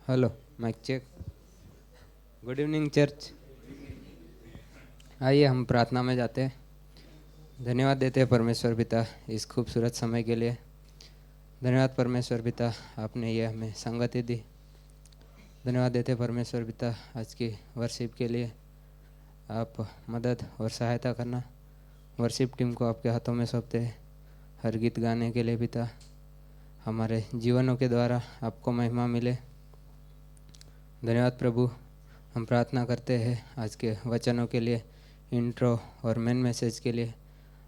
Hello, mike check. Good evening church. आइए हम प्रार्थना में जाते हैं। धन्यवाद देते हैं परमेश्वर पिता इस खूबसूरत समय के लिए। धन्यवाद परमेश्वर पिता, आपने ये हमें संगति दी। धन्यवाद देते हैं परमेश्वर पिता आज की वर्शिप के लिए। आप मदद और सहायता करना। वर्शिप टीम को आपके हाथों में सौंपते हैं हर गीत गाने के लिए पिता। हमारे जीवनों के द्वारा आपको महिमा मिले। धन्यवाद प्रभु। हम प्रार्थना करते हैं आज के वचनों के लिए, इंट्रो और मेन मैसेज के लिए।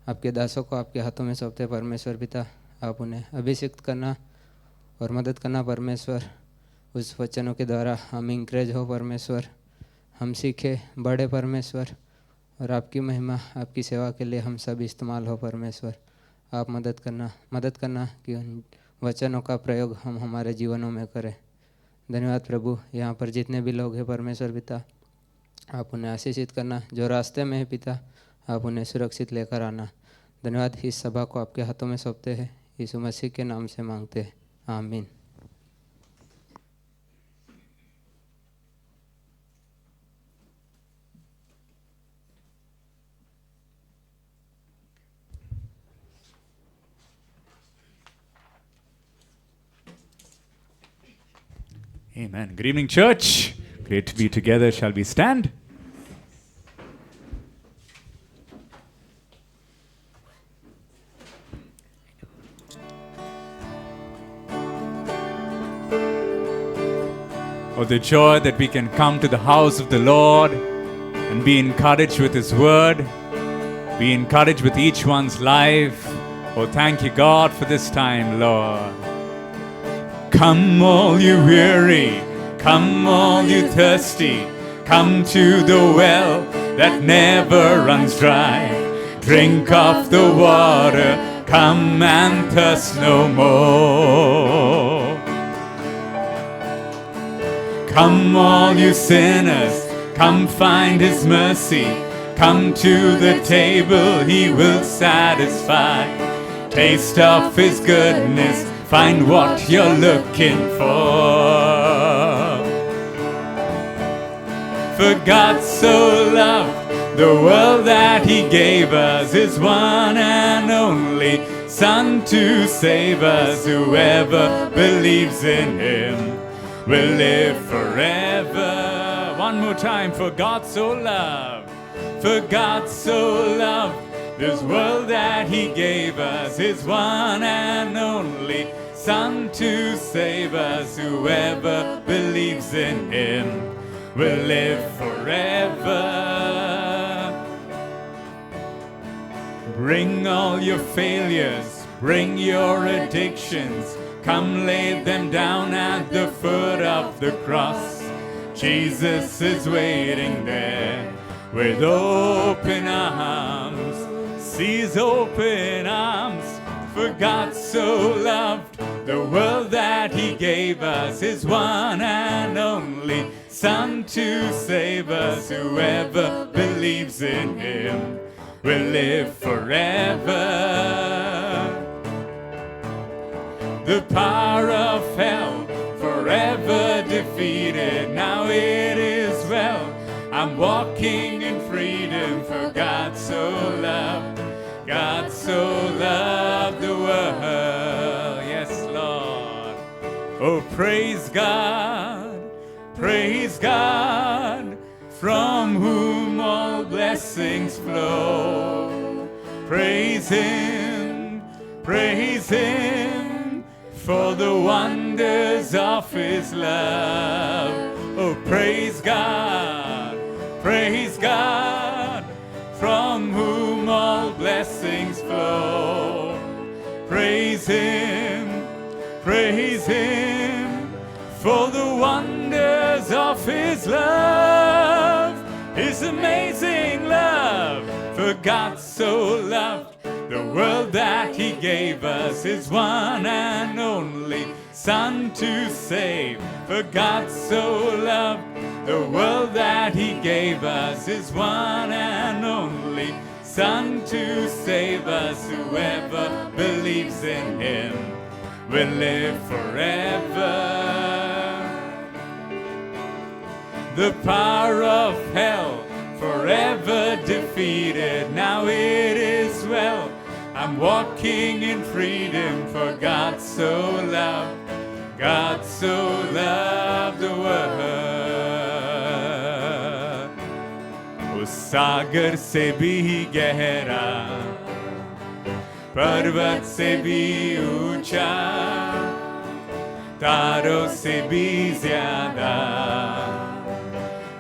आपके दासों को आपके हाथों में सौंपते हैं परमेश्वर पिता। आप उन्हें अभिषिक्त करना और मदद करना परमेश्वर। उस वचनों के द्वारा हम इंकरेज हो परमेश्वर, हम सीखे बढ़े परमेश्वर, और आपकी महिमा आपकी सेवा के लिए हम सब इस्तेमाल हो परमेश्वर। आप मदद करना कि उन वचनों का प्रयोग हम हमारे जीवनों में करें। धन्यवाद प्रभु। यहाँ पर जितने भी लोग हैं परमेश्वर पिता, आप उन्हें आशीषित करना। जो रास्ते में है पिता, आप उन्हें सुरक्षित लेकर आना। धन्यवाद। इस सभा को आपके हाथों में सौंपते हैं, यीशु मसीह के नाम से मांगते हैं, आमीन। Amen. Good evening, church. Great to be together. Shall we stand? Oh, the joy that we can come to the house of the Lord and be encouraged with His word, be encouraged with each one's life. Oh, thank you, God, for this time, Lord. Come all you weary, come all you thirsty, come to the well that never runs dry. Drink of the water, come and thirst no more. Come all you sinners, come find His mercy, come to the table He will satisfy. Taste of His goodness, find what you're looking for. For God so loved the world that He gave us His one and only Son to save us. Whoever believes in Him will live forever. One more time. For God so loved, for God so loved this world that He gave us His one and only Son to save us. Whoever believes in Him will live forever. Bring all your failures, bring your addictions, come lay them down at the foot of the cross. Jesus is waiting there with open arms. His open arms. For God so loved the world that He gave us His one and only Son to save us. Whoever believes in Him will live forever. The power of hell forever defeated. Now it is well, I'm walking in freedom. For God so loved, God so loved the world. Yes, Lord. Oh, praise God, from whom all blessings flow. Praise Him, for the wonders of His love. Oh, praise God, from whom all blessings flow. Praise Him, for the wonders of His love, His amazing love. For God so loved the world that He gave us His one and only Son to save. For God so loved the world that He gave us His one and only Son to save us. Whoever believes in Him will live forever. the power of hell forever defeated. Now it is well. I'm walking in freedom, for God so loved the world. उस सागर से भी गहरा, पर्वत से भी ऊंचा, तारों से भी ज्यादा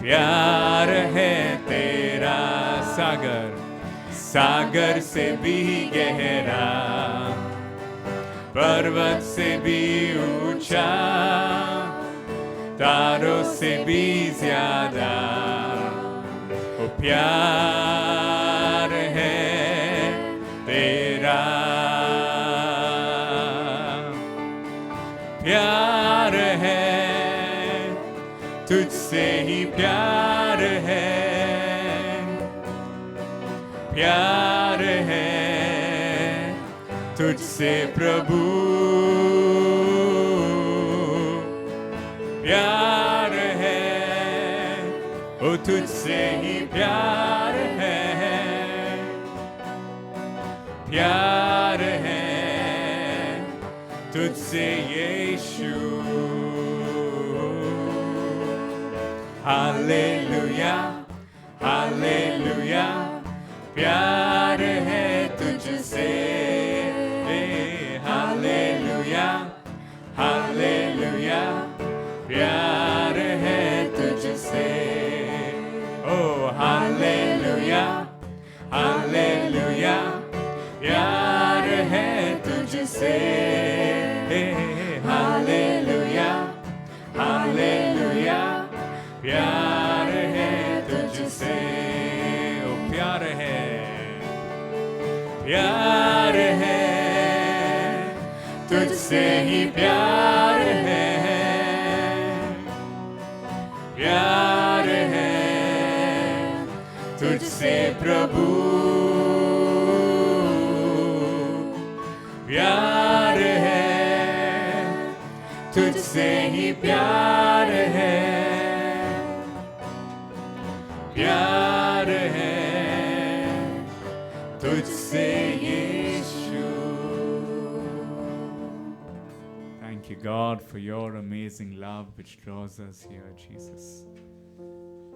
प्यार है तेरा। सागर, सागर से भी गहरा, पर्वत से भी ऊंचा, तारों से भी ज्यादा वो प्यार है तेरा। प्यार है, तुझसे ही प्यार है, प्यार है तुझसे प्रभु। प्यार है, ओ तुझसे ही प्यार है, प्यार है तुझसे यीशु। हालेलुया, हालेलुया, प्यार है तुझसे। हालेलुया, हालेलुया, प्यार है तुझसे। ओ हालेलुया, हालेलुया, प्यार है तुझसे। हालेलुया, हालेलुया, प्यार है तुझसे। ओ प्यार है, प्यार है तुझसे ही प्यार है, प्यार है तुझसे प्रभु। प्यार है तुझसे ही प्यार है, प्यार है तुझसे यीशु। Thank you, God, for your amazing love which draws us here, Jesus.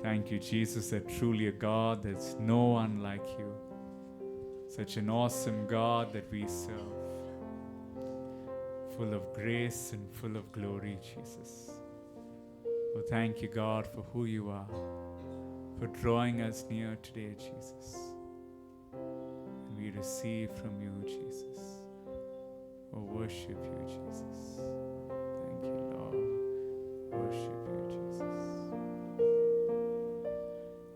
Thank you, Jesus, that truly a God, there's no one like you. Such an awesome God that we serve. Full of grace and full of glory, Jesus. Oh, thank you, God, for who you are, for drawing us near today, Jesus. And we receive from you, Jesus. Oh, worship you, Jesus. Thank you, Lord. Worship you, Jesus.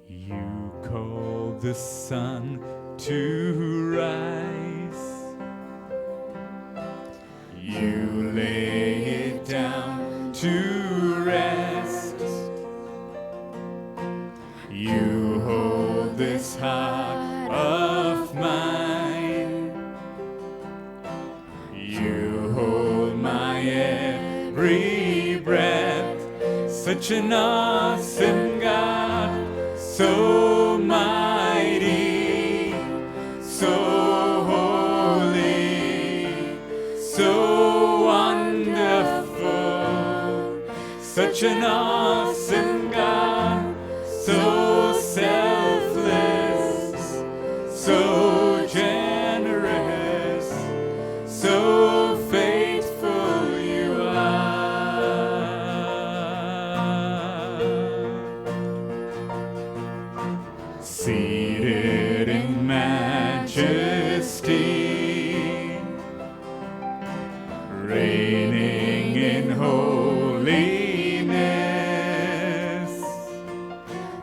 You call the sun to rise. You lay it down to rest. You hold this heart of mine. You hold my every breath. Such an awesome God, so mighty, so holy, so wonderful. Such an awesome God, so selfless, so generous, so faithful you are. Seated in majesty, reigning in holiness,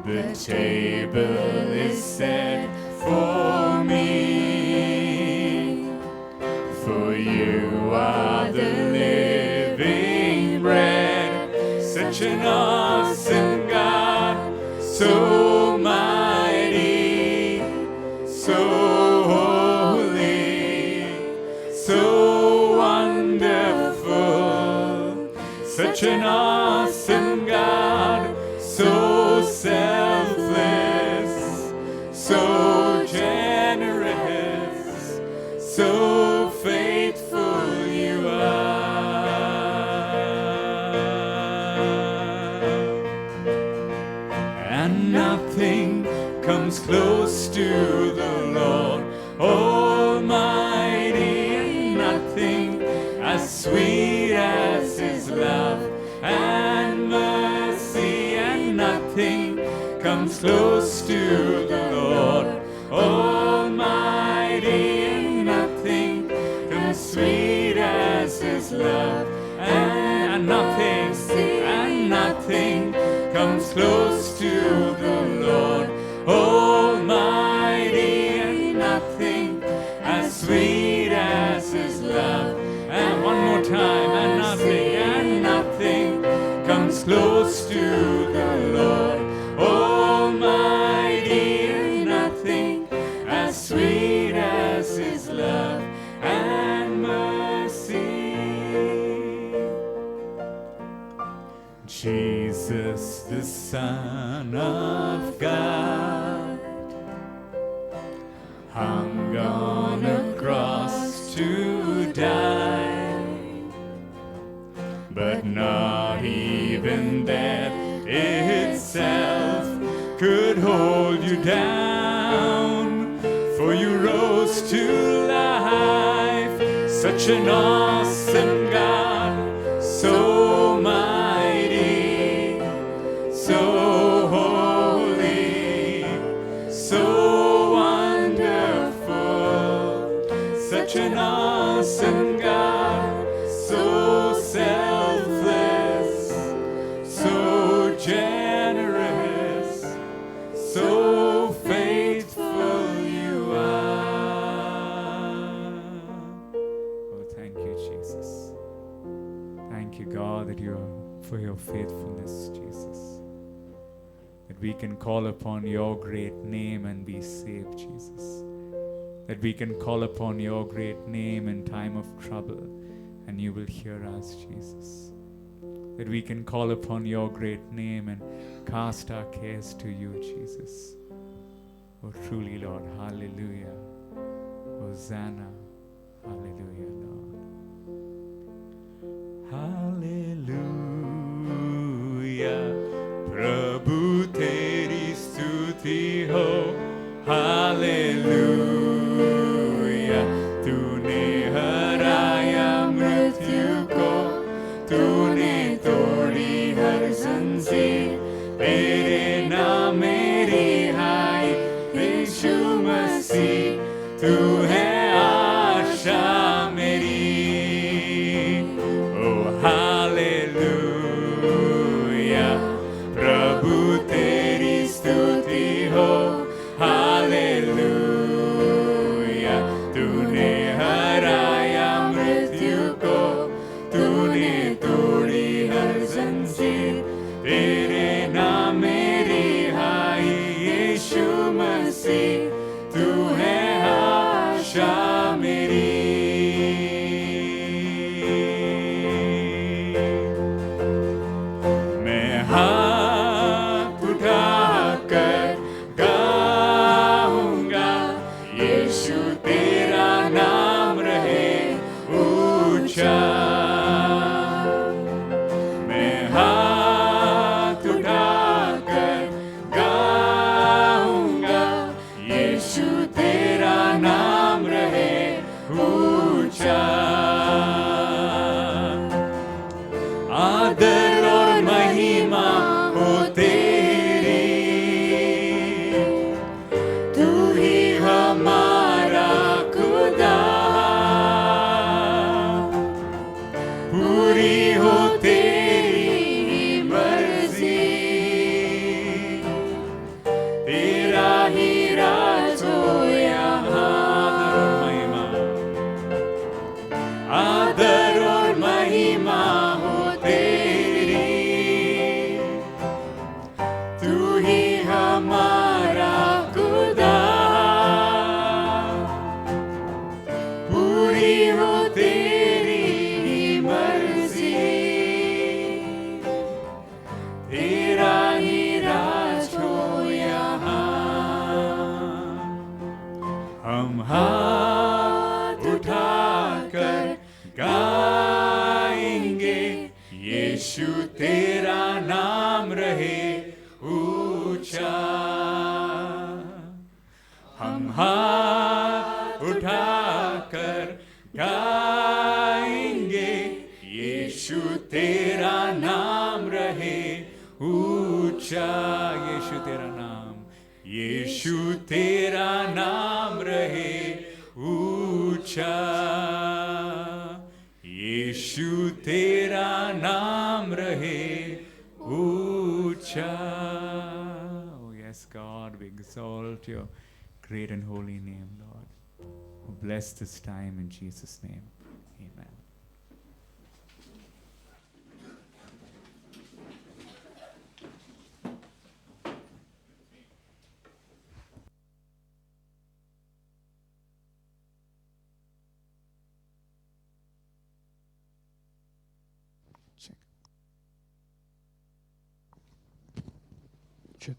the table is set for me. For you are the living bread. Such an awesome God, so mighty, so holy, so wonderful. Such an awesome God, so nothing comes close to the Lord Almighty, and nothing as sweet as His love and mercy, and nothing comes close to the Lord Almighty, and nothing comes sweet as His love, and nothing comes close to the Lord Almighty, and nothing as sweet as His love. And one more time, and nothing comes close to the Lord Almighty, and nothing as sweet as His love and mercy. Jesus, the Son of God, hung on a cross to die, but not even death itself could hold you down, for you rose to life. Such an awesome God, so mighty, so holy, so wonderful. Such an awesome God, so selfless, so generous, so faithful you are. Oh, thank you, Jesus. Thank you, God, that you are for your faithfulness, Jesus. That we can call upon your great name and be saved, Jesus. That we can call upon your great name in time of trouble and you will hear us, Jesus. That we can call upon your great name and cast our cares to you, Jesus. Oh, truly, Lord, hallelujah. Hosanna, hallelujah, Lord. Hallelujah, Prabhu teri stuti ho. Hallelujah, तूने हराया मृत्यु को, तूने तोड़ी हर जंजीर, तेरे नाम मेरी हाय यीशु मसीह, तू है आशा मेरी. Oh, hallelujah, प्रभु तेरी स्तुति हो. Hallelujah, तूने हराया मृत्यु को, तूने तोड़ी हर जंजीर, तेरे नाम मेरी हाय यीशु मसीह, तू है आशा मेरी. मैं हाथ उठाकर गाऊंगा, यीशु तेरा नाम रहे ऊंचा. मैं हाथ उठाकर गाऊंगा, यीशु तेरा नाम रहे ऊंचा. आदर और महिमा हो तेरी, तू ही हमारा खुदा. पूरी हो तेरी मर्जी, तेरा ही राज हो यहाँ. आदर और महिमा हो तेरी, तू ही हमारा खुदा. पूरी हो तेरी मर्जी, तेरा ही राज हो यहाँ. हम हाथ उठाकर गाएंगे, यीशु तेरा नाम रहे ऊंचा. हाथ उठाकर गाएंगे, यीशु तेरा नाम रहे ऊंचा, यीशु तेरा नाम, यीशु तेरा नाम रहे ऊंचा, यीशु तेरा नाम रहे ऊंचा. Oh yes, God, we exalt your great and holy name, Lord. Bless this time in Jesus' name. Amen. Check. Check.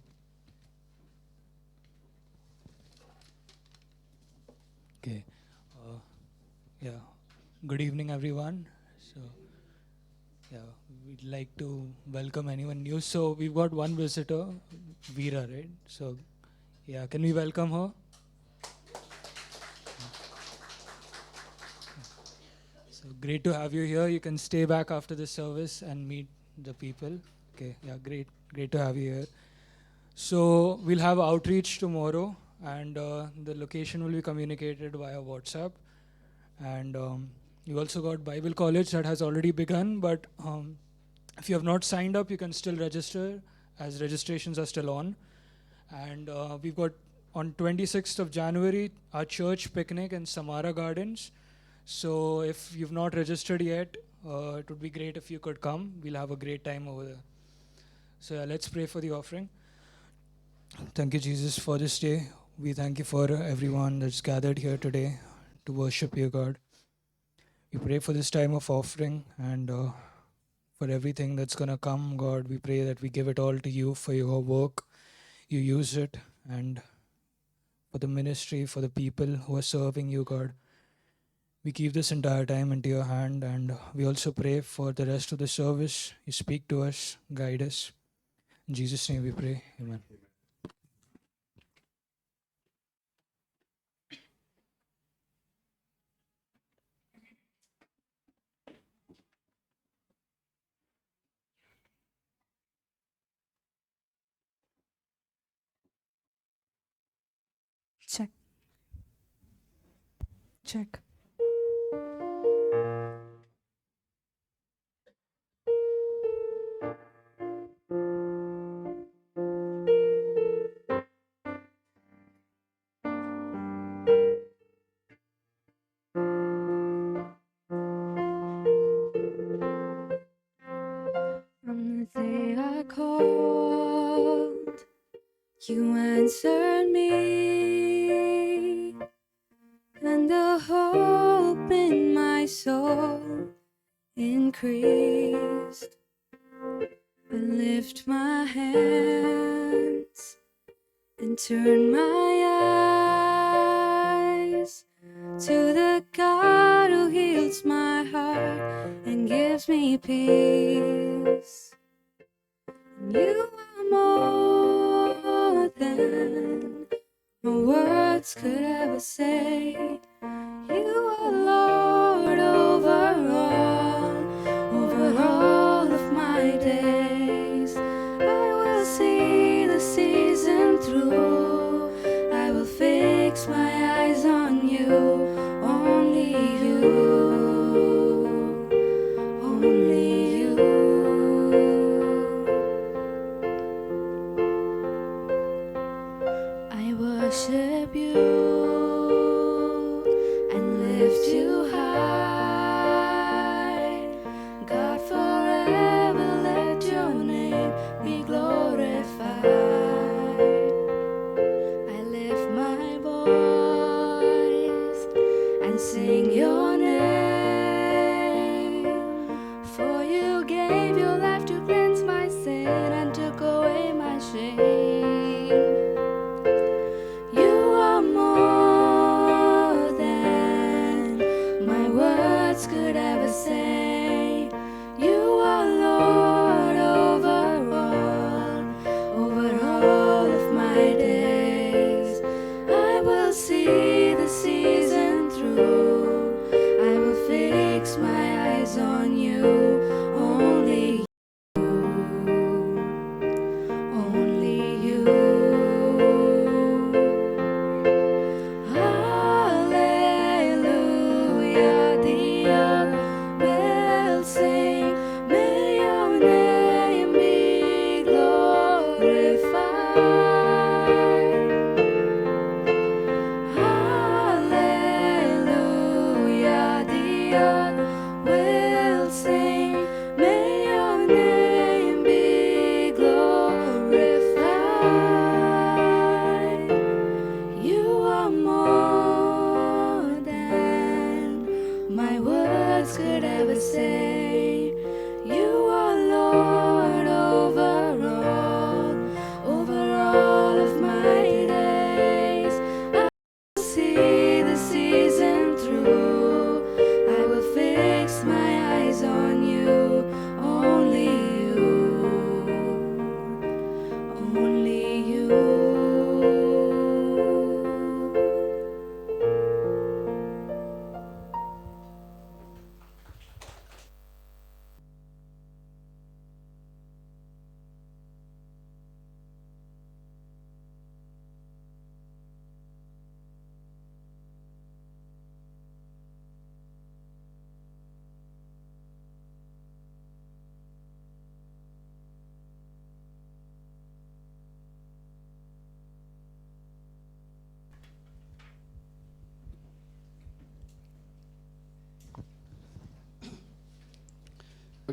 Okay. Yeah. Good evening, everyone. So, yeah, we'd like to welcome anyone new. So, we've got one visitor, Veera, right? So, yeah, can we welcome her? So, great to have you here. You can stay back after the service and meet the people. Okay, yeah, great to have you here. So we'll have outreach tomorrow, and the location will be communicated via WhatsApp. And you also got Bible College that has already begun, but if you have not signed up, you can still register, as registrations are still on. And we've got on 26th of January our church picnic in Samara Gardens. So if you've not registered yet, it would be great if you could come. We'll have a great time over there. So yeah, let's pray for the offering. Thank you, Jesus, for this day. We thank you for everyone that's gathered here today to worship you, God. We pray for this time of offering and for everything that's going to come, God. We pray that we give it all to you for your work. You use it, and for the ministry, for the people who are serving you, God. We keep this entire time into your hand, and we also pray for the rest of the service. You speak to us, guide us. In Jesus' name we pray. Amen. Check. Check. From the day I called, you answered me, and the hope in my soul increased. I lift my hands and turn my eyes to the God who heals my heart and gives me peace. You are more than my words could ever say. You are Lord over all of my days. I will see the season through. I will fix my eyes on you, only you, only you. I worship you.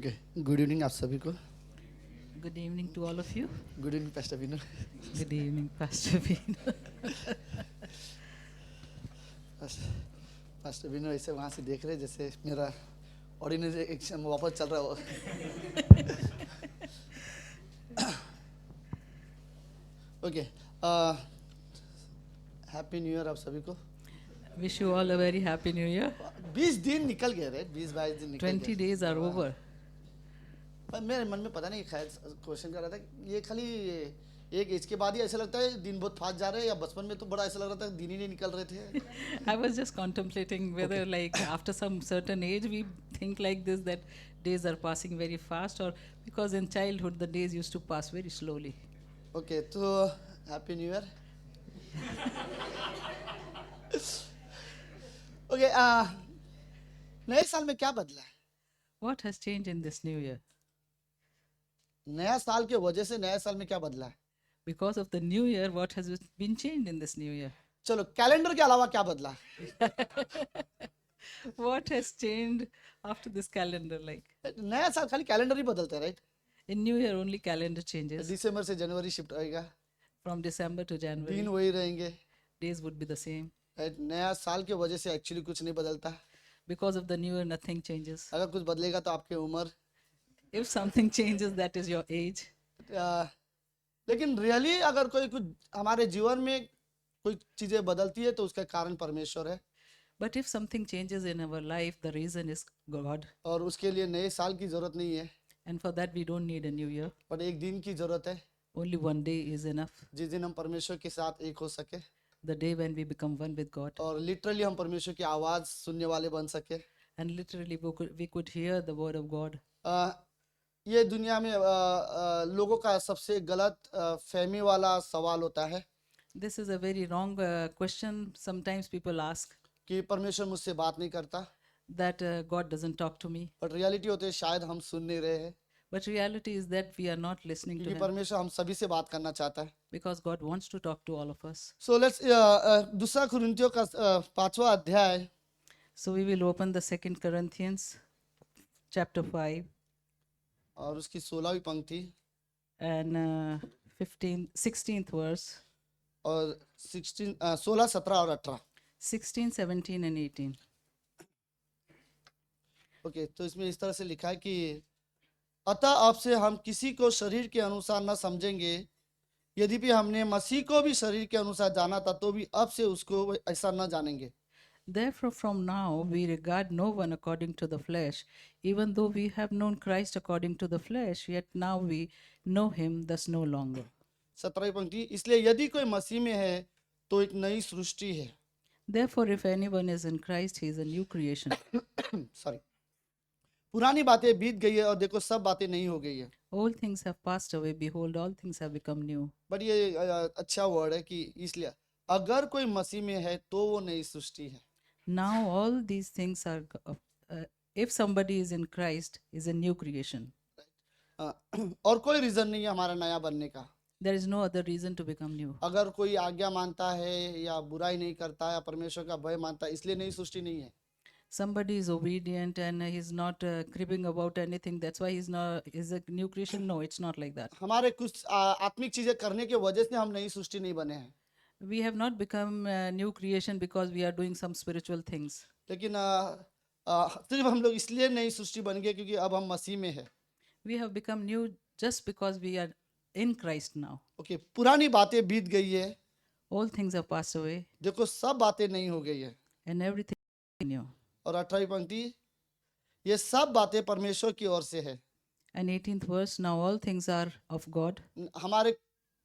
Okay, good evening आप सभी को. Good evening to all of you. Good evening pastor Vinu. Good evening, Pastor Vino. Pastor Vinu ऐसे वहाँ से देख रहे जैसे मेरा ऑर्डिनरी एक्शन वापस चल रहा हो. ओके, हैप्पी न्यू ईयर आप सभी को. Wish you all a very happy new year. 20 दिन निकल गए राइट, 20-22 दिन निकल 20 गए. days are over. पर मेरे मन में पता नहीं, खैर क्वेश्चन कर रहा था, ये खाली एक एज के बाद ही ऐसा लगता है दिन बहुत फास्ट जा रहे हैं, या बचपन में तो बड़ा ऐसा लग रहा था दिन ही नहीं निकल रहे थे. I was just contemplating whether, like, after some certain age, we think like this that days are passing very fast, or because in childhood the days used to pass very slowly. Okay, तो happy new year. Okay, नए साल में क्या बदला है? What has changed in this new year? नया साल के वजह से नए साल में क्या बदला है? Because of the new year, what has been changed in this new year? चलो, कैलेंडर के अलावा क्या बदला? What has changed after this calendar? Like, नया साल खाली कैलेंडर ही बदलता है right. in new year only calendar changes. दिसंबर से जनवरी शिफ्ट होएगा, From December to January, दिन वही रहेंगे days would be the same. Right. नया साल के वजह से एक्चुअली कुछ नहीं बदलता. Because of the new year, nothing changes. अगर कुछ बदलेगा तो आपकी उम्र. If something changes, that is your age. लेकिन रियली अगर कोई कुछ हमारे जीवन में कोई चीजें बदलती है तो उसका कारण परमेश्वर है, But if something changes in our life, the reason is God. और उसके लिए नए साल की जरूरत नहीं है, And for that, we don't need a new year. But एक दिन की जरूरत है Only one day is enough. जिस दिन हम परमेश्वर के साथ एक हो सके, The day when we become one with God. और लिटरली हम परमेश्वर की आवाज सुनने वाले बन सके. And literally, we could hear the word of God. ये दुनिया में लोगों का सबसे गलत फहमी वाला सवाल होता है This is a very wrong question. Sometimes people ask कि परमेश्वर मुझसे बात नहीं करता, that God doesn't talk to me. But reality होते है शायद हम सुन नहीं रहे हैं, But reality is that we are not listening to क्योंकि Him, परमेश्वर हम सभी से बात करना चाहता है. because God wants to talk to all of us. So let's दूसरा कुरिन्थियों का 5वां अध्याय So we will open the 2 Corinthians chapter 5 और उसकी 16वीं पंक्ति and 16th verse, और 16, 16, 17 और 18. 16, 17 and 18. ओके, तो इसमें इस तरह से लिखा है कि अतः अब से हम किसी को शरीर के अनुसार न समझेंगे, यद्यपि हमने मसीह को भी शरीर के अनुसार जाना था तो भी अब से उसको ऐसा न जानेंगे. Therefore, from now we regard no one according to the flesh, even though we have known Christ according to the flesh, yet now we know him thus no longer. 17वीं पंक्ति, इसलिए यदि कोई मसीह में है तो एक नई सृष्टि है. Therefore, if anyone is in Christ, he is a new creation. Sorry, पुरानी बातें बीत गई है और देखो सब बातें नई हो गई है. All things have passed away. Behold, all things have become new. But ये अच्छा वर्ड है कि इसलिए अगर कोई मसीह में है तो वो नई सृष्टि है. Now all these things are, if somebody is in Christ, is a new creation. और कोई रीजन नहीं है हमारा नया बनने का. There is no other reason to become new. अगर कोई आज्ञा मानता है या बुराई नहीं करता है या परमेश्वर का भय मानता है, इसलिए नई सृष्टि नहीं है. Somebody is obedient and he's not cribbing about anything. That's why he's a new creation. No, it's not like that. हमारे कुछ आत्मिक चीजें करने की वजह से हम नई सृष्टि नहीं बने हैं. We have not become a new creation because we are doing some spiritual things. लेकिन सिर्फ हम लोग इसलिए नई सृष्टि बन गए क्योंकि अब हम मसीह में है. We have become new just because we are in Christ now. Okay, पुरानी बातें बीत गई है, All things have passed away देखो सब बातें नई हो गई है. and everything is new. और 18वीं पंक्ति, ये सब बातें परमेश्वर की ओर से है, And 18th verse, now all things are of God, हमारे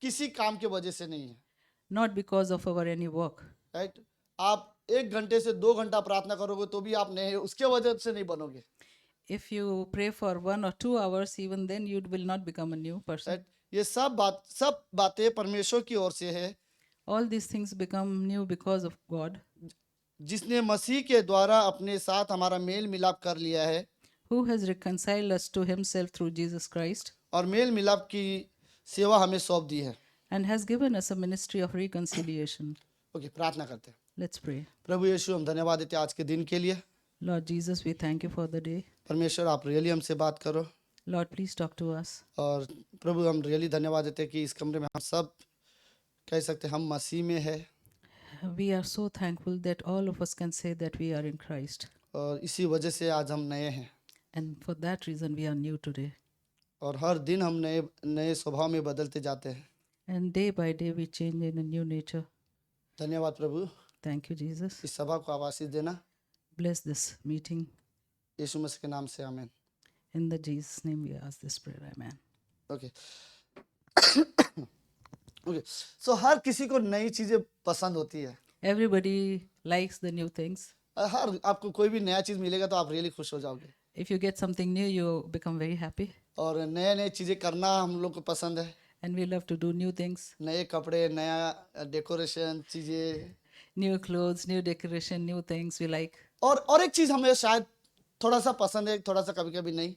किसी काम के वजह से नहीं है. not because of our any work. Right. आप 1 घंटे से 2 घंटा प्रार्थना करोगे तो भी आप नए, उसके वजह से नहीं बनोगे. If you pray for 1 or 2 hours, even then you will not become a new person. Right. ये सब बातें परमेश्वर की ओर से है, All these things become new because of God, जिसने मसीह के द्वारा अपने साथ हमारा मेल मिलाप कर लिया है who has reconciled us to himself through Jesus Christ और मेल मिलाप की सेवा हमें सौंप दी है. and has given us a ministry of reconciliation. Okay, प्रार्थना करते हैं. Let's pray. प्रभु यीशु, हम धन्यवाद देते हैं आज के दिन के लिए. Lord Jesus, we thank you for the day. परमेश्वर आप रियली हमसे बात करो। Lord, please talk to us. और प्रभु हम रियली धन्यवाद देते हैं कि इस कमरे में हम सब कह सकते हैं हम मसीह में है, We are so thankful that all of us can say that we are in Christ. और इसी वजह से आज हम नए हैं And for that reason, we are new today. और हर दिन हम नए नए स्वभाव में बदलते जाते हैं। And day by day, we change in a new nature. धन्यवाद प्रभु, Thank you, Jesus. इस सभा को आशीष देना, Bless this meeting. यीशु मसीह के नाम से आमीन। In the Jesus' name, we ask this prayer. Amen. Okay okay so हर किसी को नई चीजें पसंद होती है। Everybody likes the new things. हर आपको कोई भी नया चीज मिलेगा तो आप रियली खुश हो जाओगे, If you get something new, you become very happy. और नए नए चीजें करना हम लोग को पसंद है। And we love to do new things, नए कपड़े, नया डेकोरेशन चीजें, new clothes, new decoration, new things we like. और एक चीज हमें शायद थोड़ा सा पसंद है, थोड़ा सा कभी कभी नहीं।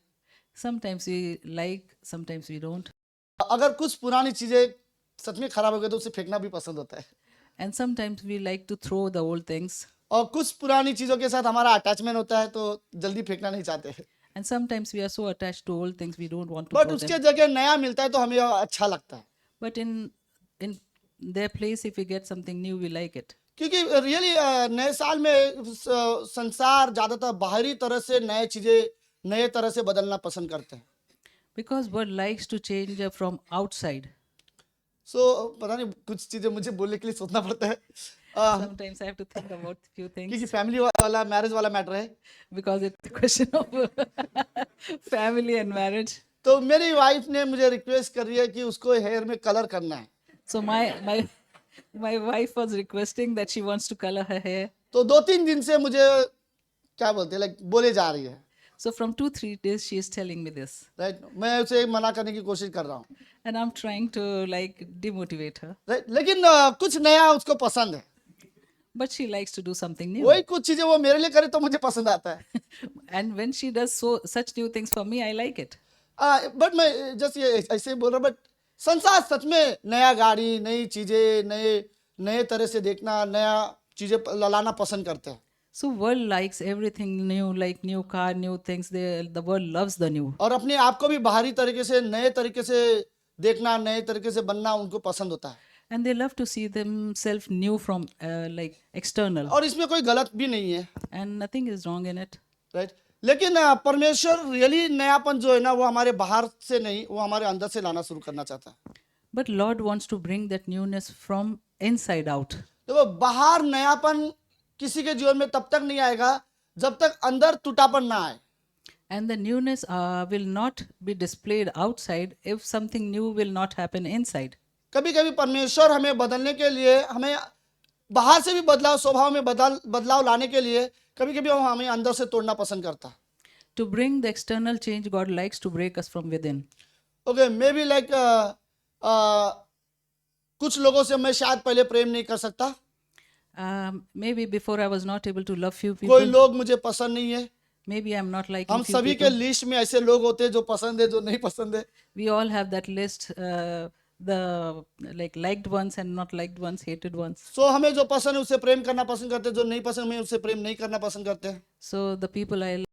Sometimes we like, sometimes we don't. अगर कुछ पुरानी चीजें सच में खराब हो गई तो उसे फेंकना भी पसंद होता है, And sometimes we like to throw the old things. और कुछ पुरानी चीजों के साथ हमारा अटैचमेंट होता है तो जल्दी फेंकना नहीं चाहते, And sometimes we are so attached to old things we don't want to but throw उसके them. जगह नया मिलता है तो हमें अच्छा लगता है। But in their place, if we get something new, we like it. क्योंकि रियली नए साल में संसार ज्यादातर बाहरी तरह से नए चीजें नए तरह से बदलना पसंद करते हैं। Because world likes to change from outside. सो पता नहीं कुछ चीजें मुझे बोलने के लिए सोचना पड़ता है, Sometimes I have to think about few क्योंकि things फैमिली वाला मैरिज वाला मैटर है। because it's a question of family and marriage. तो मेरी वाइफ ने मुझे रिक्वेस्ट कर रही है कि उसको हेयर में कलर करना है, So my wife was requesting that she wants to color her hair. तो 2-3 दिन से मुझे क्या बोलते हैं लाइक बोले जा रही है, So from 2-3 days she is telling me this, right. मैं उसे मना करने की कोशिश कर रहा हूँ, and I'm trying to like demotivate her, right, लेकिन कुछ नया उसको पसंद है। but she likes to do something new. वही कुछ चीजें वो मेरे लिए करे तो मुझे पसंद आता है। And when she does such new things for me, I like it. But मैं जस्ट ये ऐसे बोल रहा हूँ, बट संसार सच में नया गाड़ी, नई चीजें, नए तरह से देखना, नया चीजें लाना पसंद करते हैं, So world likes everything new, like new car, new things. The world loves the new. और अपने आप को भी बाहरी तरीके से नए तरीके से देखना, नए तरीके से बनना उनको पसंद होता है, And they love to see themselves new from like external. और इसमें कोई गलत भी नहीं है, And nothing is wrong in it. Right. लेकिन परमेश्वर रियली नयापन जो है ना वो हमारे बाहर से नहीं, वो हमारे अंदर से लाना शुरू करना चाहता है। But Lord wants to bring that newness from inside out. देखो बाहर नयापन किसी के जीवन में तब तक नहीं आएगा जब तक अंदर टूटापन ना आए। And the newness will not be displayed outside if something new will not happen inside. कभी कभी परमेश्वर हमें बदलने के लिए, हमें बाहर से भी बदलाव, स्वभाव में बदलाव लाने के लिए कभी कभी वो हमें अंदर से तोड़ना पसंद करता है। To bring the external change, God likes to break us from within. Okay may be like कुछ लोगों से मैं शायद पहले प्रेम नहीं कर सकता, Maybe before I was not able to love few कोई people. लोग मुझे पसंद नहीं है। Maybe I'm not liking हम few सभी के people. लिस्ट में ऐसे लोग होते हैं जो पसंद है, जो नहीं पसंद है। We all have that list, the like liked ones and not liked ones, hated ones. सो हमें जो पसंद है उसे प्रेम करना पसंद करते हैं, जो नहीं पसंद हमें उसे प्रेम नहीं करना पसंद करते हैं। So the people I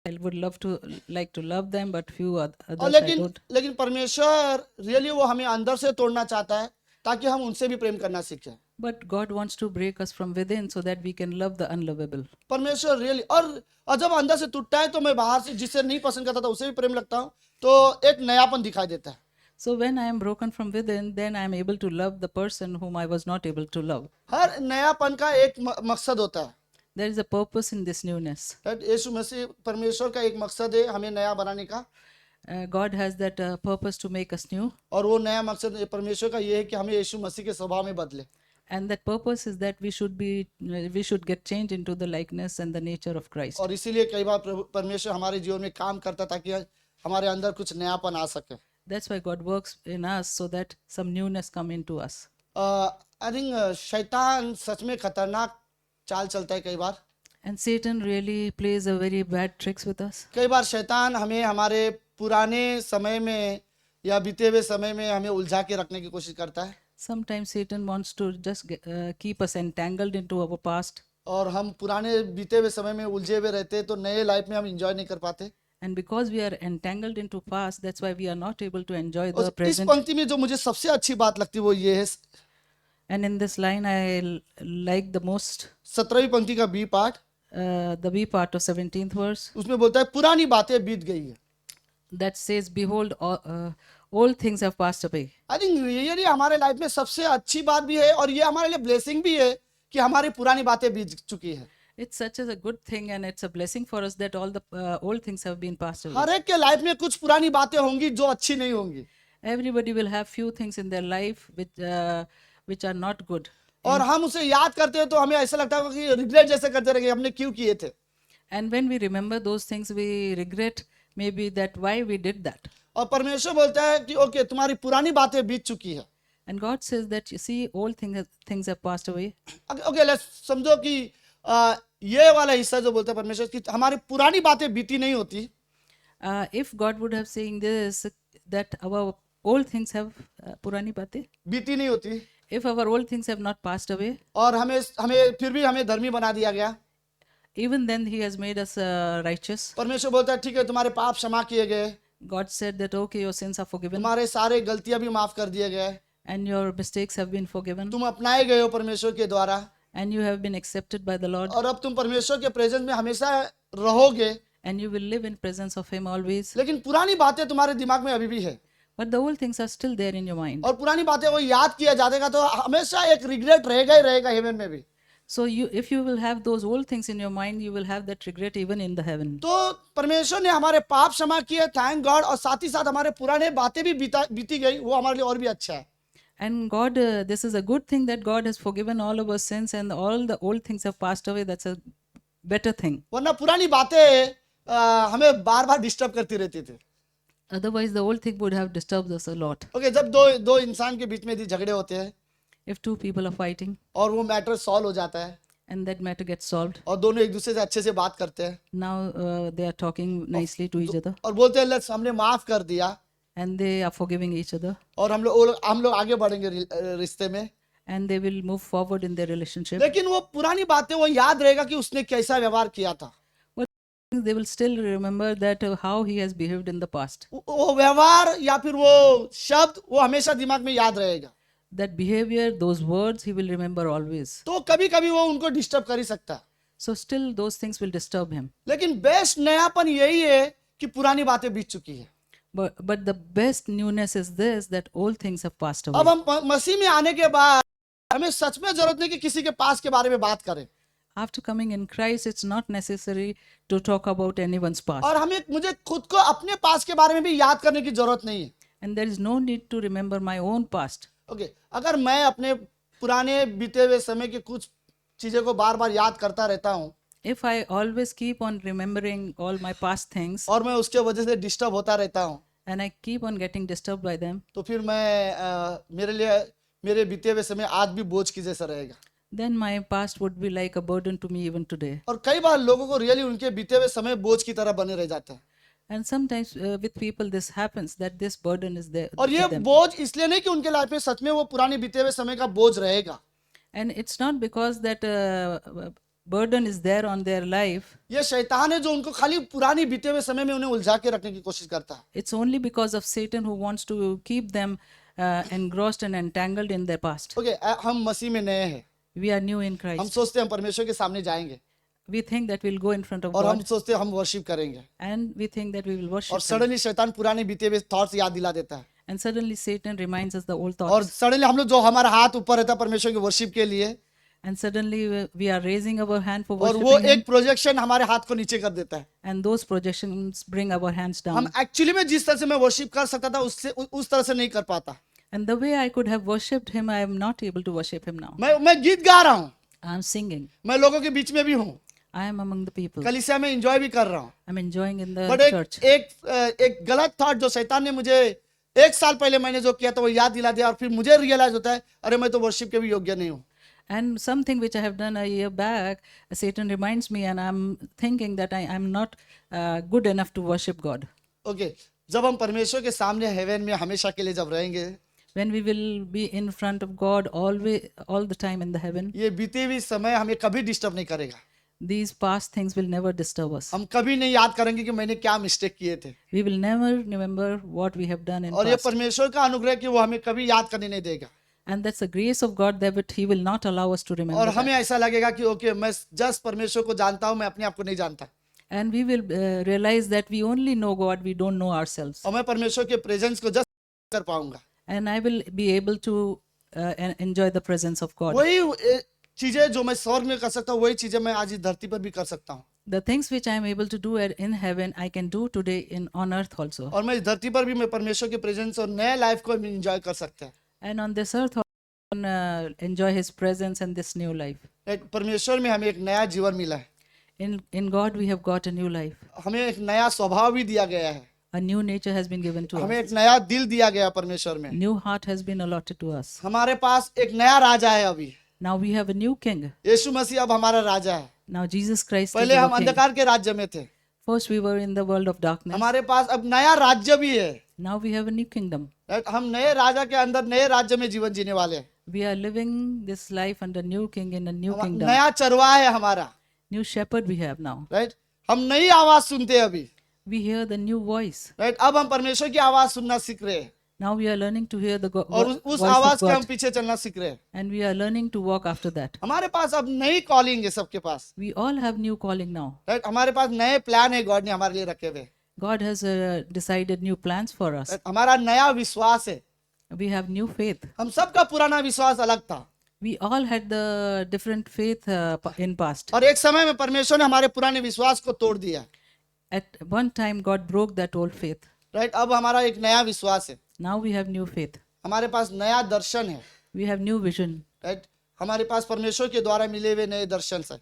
would love to like to love them, but few और others I लेकिन don't. लेकिन परमेश्वर रियली वो हमें अंदर से तोड़ना चाहता है ताकि हम उनसे भी प्रेम करना सीखें। But God wants to break us from within so that we can love the unlovable. परमेश्वर रियली और जब अंदर से टूटता है तो मैं बाहर से जिससे नहीं पसंद करता था उसे भी प्रेम लगता हूँ, तो एक नयापन दिखाई देता है। So when I am broken from within, then I am able to love the person whom I was not able to love. हर नयापन का एक मकसद होता है, There is a purpose in this newness. Right. Yeshu Masih परमेश्वर का एक मकसद है हमें नया बनाने का, God has that purpose to make us new, और वो नया मकसद परमेश्वर का ये है कि हमें यीशु मसीह के स्वभाव में बदले। and that purpose is that we should get changed into the likeness and the nature of Christ. और इसीलिए कई बार परमेश्वर हमारे जीवन में काम करता ताकि हमारे अंदर कुछ नयापन आ सके। That's why God works in us so that some newness come into us. I think शैतान सच में खतरनाक चाल चलता है कई बार। And Satan really plays a very bad tricks with us. कई बार शैतान हमें हमारे पुराने समय में या बीते हुए समय में हमें उलझा के रखने की कोशिश करता है। Sometimes Satan wants to just keep us entangled into our past. और हम पुराने बीते हुए समय में उलझे हुए रहते तो नए लाइफ में हम एंजॉय नहीं कर पाते। And because we are entangled into past, that's why we are not able to enjoy और the इस present. पंक्ति में जो मुझे सबसे अच्छी बात लगती है वो ये है, And in this line, like the most 17वीं पंक्ति का B part, the B part of 17th verse उसमें बोलता है पुरानी बातें बीत गई है। that says, "Behold, all things have passed away." I think ये हमारे लाइफ में सबसे अच्छी बात भी है और ये हमारे लिए ब्लेसिंग भी है कि हमारी पुरानी बातें बीत चुकी है। It's such as a good thing, and it's a blessing for us that all the old things have been passed away. हर एक के लाइफ में कुछ पुरानी बातें होंगी जो अच्छी नहीं होंगी, Everybody will have few things in their life which are not good. और हम उसे याद करते हैं तो हमें ऐसा लगता है कि रिग्रेट जैसे करते रह गए, हमने क्यों किए थे। And when we remember those things, we regret maybe that why we did that. और परमेश्वर बोलता है कि ओके तुम्हारी पुरानी बातें बीत चुकी है। And God says that, you see, all things have passed away. Okay let's समझो कि ये वाला हिस्सा जो बोलता है परमेश्वर कि हमारी पुरानी बातें बीती नहीं होती, If God would have saying this, that our old things have purani bateं, बीती नहीं होती, if our old things have not passed away, और हमें हमें फिर भी हमें धर्मी बना दिया गया। even then He has made us righteous. परमेश्वर बोलता है ठीक है तुम्हारे पाप क्षमा किए गए, God said that, okay, your sins are forgiven तुम्हारे सारे गलतियां भी माफ कर दिए गए, and your mistakes have been forgiven तुम अपनाए गए हो परमेश्वर के द्वारा, and you have been accepted by the Lord, और अब तुम परमेश्वर के प्रेजेंस में हमेशा रहोगे। and you will live in presence of Him always. लेकिन पुरानी बातें तुम्हारे दिमाग में अभी भी है, But the old things are still there in your mind. और पुरानी बातें वो याद किया जाएगा तो हमेशा एक रिग्रेट रहेगा ही रहेगा हेवन में भी। So if you will have those old things in your mind, you will have that regret even in the heaven. तो परमेश्वर ने हमारे पाप क्षमा किए, थैंक गॉड, और साथ ही साथ हमारे पुराने बातें भी बीती गई, वो हमारे लिए और भी अच्छा है। And God, this is a good thing that God has forgiven all of our sins and all the old things have passed away. That's a better thing. वरना पुरानी बातें हमें बार बार डिस्टर्ब करती रहती थी। Otherwise, the old thing would have disturbed us a lot. Okay जब दो इंसान के बीच में यदि झगड़े होते हैं If two people are fighting और वो मैटर सॉल्व हो जाता है and that matter gets solved, और दोनों एक दूसरे से अच्छे से बात करते हैं now they are talking nicely to each other और बोलते हैं लेट्स हमने माफ कर दिया and they are forgiving each other और हम लोग आगे बढ़ेंगे रिश्ते में, and they will move forward in their relationship. लेकिन वो पुरानी बातें वो याद रहेगा कि उसने कैसा व्यवहार किया था। But they will still remember that how he has behaved in the past. वो व्यवहार या फिर वो शब्द वो हमेशा दिमाग में याद रहेगा, That behavior, those words, he will remember always. तो कभी कभी वो उनको डिस्टर्ब कर ही सकता है। So still those things will disturb him. लेकिन बेस्ट नयापन यही है कि पुरानी बातें बीत चुकी है। But the best newness is this, that all things have passed अब away. हम मसीह में आने के बाद हमें सच में जरूरत नहीं कि किसी के पास के बारे में बात करें, After coming in Christ, it's not necessary to talk about anyone's past. और मुझे खुद को अपने पास के बारे में भी याद करने की जरूरत नहीं है। And there is no need to remember my own past. Okay अगर मैं अपने पुराने बीते हुए समय की कुछ चीजें को बार बार याद करता रहता हूँ If I always keep on remembering all my past things और मैं उसके वजह से डिस्टर्ब होता रहता हूँ, and I keep on getting disturbed by them, तो फिर मेरे लिए मेरे बीते हुए समय आज भी बोझ की जैसा रहेगा। then my past would be like a burden to me even today. और कई बार लोगों को रियली उनके बीते हुए समय बोझ की तरह बने रह जाता है, And sometimes with people this happens, that this burden is there और ये with them. बोझ इसलिए नहीं कि उनके लाइफ में सच में वो पुराने बीते हुए समय का बोझ रहेगा। And it's not because that burden is there on their life. ये शैतान है जो उनको खाली पुरानी बीते हुए समय में उन्हें उलझा के रखने की कोशिश करता है। It's only because of Satan who wants to keep them engrossed and entangled in their past. Okay हम मसीह में नए हैं, We are new in हम Christ. सोचते हैं हम परमेश्वर के सामने जाएंगे We think that we'll go in front of और हम God, सोचते हैं हम वर्शिप करेंगे, and we think that we will worship और Him. सडनली शैतान पुराने बीते हुए थॉट्स याद दिला देता है, And suddenly Satan reminds us the old और thoughts. सडनली हम लोग जो हमारा हाथ ऊपर रहता है परमेश्वर के वर्शिप के लिए, And suddenly we are raising our hand for और वो worshiping Him. एक प्रोजेक्शन हमारे हाथ को नीचे कर देता है। And those projections bring our hands हम down. एक्चुअली में जिस तरह से मैं वर्शिप कर सकता था उससे उस तरह से नहीं कर पाता। And the way I could have worshipped Him, I am not able to worship Him now. मैं गीत गा रहा हूँ, I am singing. मैं लोगों के बीच में भी हूँ, I am among the people. कलीसिया में एंजॉय भी कर रहा हूँ, I'm enjoying in the but church. एक गलत थॉट जो शैतान ने मुझे 1 साल पहले मैंने जो किया था वो याद दिला दिया, और फिर मुझे रियलाइज होता है अरे मैं तो वर्शिप के भी योग्य नहीं हूँ। And something which I have done a year back, Satan reminds me, and I'm thinking that I am not good enough to worship God. Okay जब हम परमेश्वर के सामने हेवन में हमेशा के लिए जब रहेंगे when we will be in front of God always, all the time in the heaven. ये बीती हुई समय हमें कभी डिस्टर्ब नहीं करेगा। These past things will never disturb us. हम कभी नहीं याद करेंगे कि मैंने क्या मिस्टेक किए थे। We will never remember what we have done in और ये past. परमेश्वर का अनुग्रह कि वो हमें कभी याद करने नहीं देगा। And that's the grace of God that He will not allow us to और remember हमें that. ऐसा लगेगा कि ओके मैं जस्ट परमेश्वर को जानता हूँ, मैं अपने आप को नहीं जानता। And we will realize that we only know God, we don't know ourselves. और मैं परमेश्वर के प्रेजेंस को जस्ट कर पाऊंगा। And I will be able to enjoy the presence of God. वही चीजें जो मैं स्वर्ग में कर सकता हूँ, वही चीजें मैं आज इस धरती पर भी कर सकता हूँ। The things which I am able to do in heaven, I can do today on earth also. और मैं इस धरती पर भी मैं परमेश्वर के प्रेजेंस और नए लाइफ को एंजॉय कर सकता है। And on this earth, I can enjoy His presence and this new life. एक परमेश्वर में हमें एक नया जीवन मिला है, In God, we have got a new life. हमें एक नया स्वभाव भी दिया गया है, A new nature has been given to हमें us. एक नया दिल दिया गया है परमेश्वर में। New heart has been allotted to us. हमारे पास एक नया राजा है अभी, Now we have a new king. यीशु मसीह अब हमारा राजा है। Now Jesus Christ is पहले हम our king. अंधकार के राज्य में थे, First we were in the world of darkness. हमारे पास अब नया राज्य भी है। Now we have a new kingdom. Right, हम नए राजा के अंदर नए राज्य में जीवन जीने वाले हैं। We are living this life under new king in a new kingdom. नया चरवाहा है हमारा। New shepherd we have now. Right, हम नई आवाज सुनते हैं अभी। We hear the new voice. Right, अब हम परमेश्वर की आवाज सुनना सीख रहे हैं Now we are learning to hear the और उस voice आवाज of के हम God. पीछे चलना सीख रहे हैं। And we are learning to walk after that. हमारे पास अब नई कॉलिंग है सबके पास। We all have new calling now. Right, हमारे पास नए प्लान है गॉड ने हमारे लिए रखे हुए। God has decided new plans for us. Right, हमारा नया विश्वास है। We have new faith. हम सबका पुराना विश्वास अलग था We all had the different faith in past. और एक समय में परमेश्वर ने हमारे पुराने विश्वास को तोड़ दिया। At one time, God broke that old faith. Right, अब हमारा एक नया विश्वास है, Now we have new faith. हमारे पास नया दर्शन है। We have new vision. Right, हमारे पास परमेश्वर के द्वारा मिले हुए नए दर्शन है।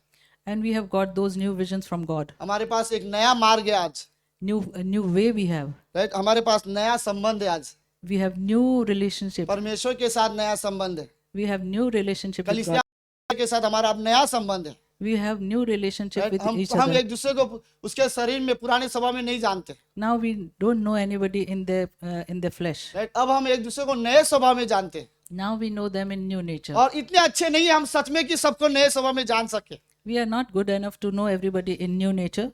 And we have got those new visions from God. हमारे पास एक नया मार्ग है आज। A new way we have. Right, हमारे पास नया संबंध है आज, We have new relationship. परमेश्वर के साथ नया संबंध है। We have new relationship with कलीसिया God. के साथ हमारा अब नया संबंध है। We have new relationship right, with each हम other. एक दूसरे को उसके शरीर में पुराने सभा में नहीं जानते। Now we don't know anybody in the flesh. Right, अब हम एक दूसरे को नए सभा में जानते हैं Now we know them in new nature. और इतने अच्छे नहीं है हम सच में कि सबको नए सभा में जान सके। We are not good enough to know everybody in new nature,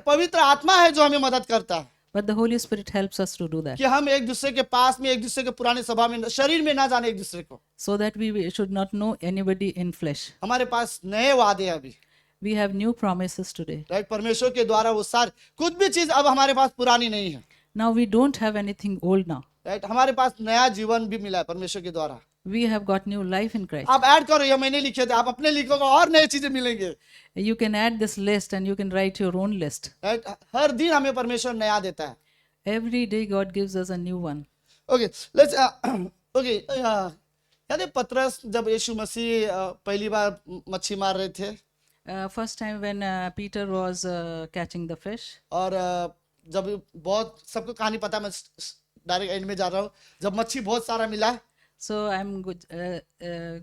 पवित्र आत्मा है जो हमें मदद करता है but the Holy Spirit helps us to do that, कि हम एक दूसरे के पास में, एक दूसरे के पुराने सभा में, शरीर में ना जाने एक दूसरे को। so that we should not know anybody in flesh. हमारे पास नए वादे हैं अभी। We have new promises today. Right, परमेश्वर के द्वारा वो सारे कुछ भी चीज अब हमारे पास पुरानी नहीं है। Now we don't have anything old now. Right, हमारे पास नया जीवन भी मिला है परमेश्वर के द्वारा। We have got new life in Christ. आप ऐड करो, ये मैंने लिखे थे, आप अपने लिखोगे और नई चीजें मिलेंगे। You can add this list and you can write your own list. Right, हर दिन हमें परमेश्वर नया देता है। Every day God gives us a new one. Okay, let's okay, याद है पतरस जब यीशु मसीह पहली बार मच्छी मार रहे थे First time when Peter was catching the fish, और जब बहुत सबको कहानी पता है, मैं डायरेक्ट एंड में जा रहा हूँ। जब मच्छी बहुत सारा मिला so I'm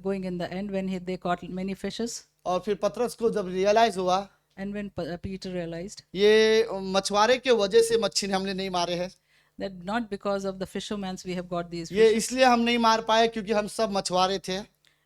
going in the end when they caught many fishes, और फिर पतरस को जब रियलाइज हुआ and when Peter realized ये मछुआरे के वजह से मच्छी ने हमने नहीं मारे हैं, that not because of the fishermen's we have got these ये fish. इसलिए हम नहीं मार पाए क्योंकि हम सब मछुआरे थे।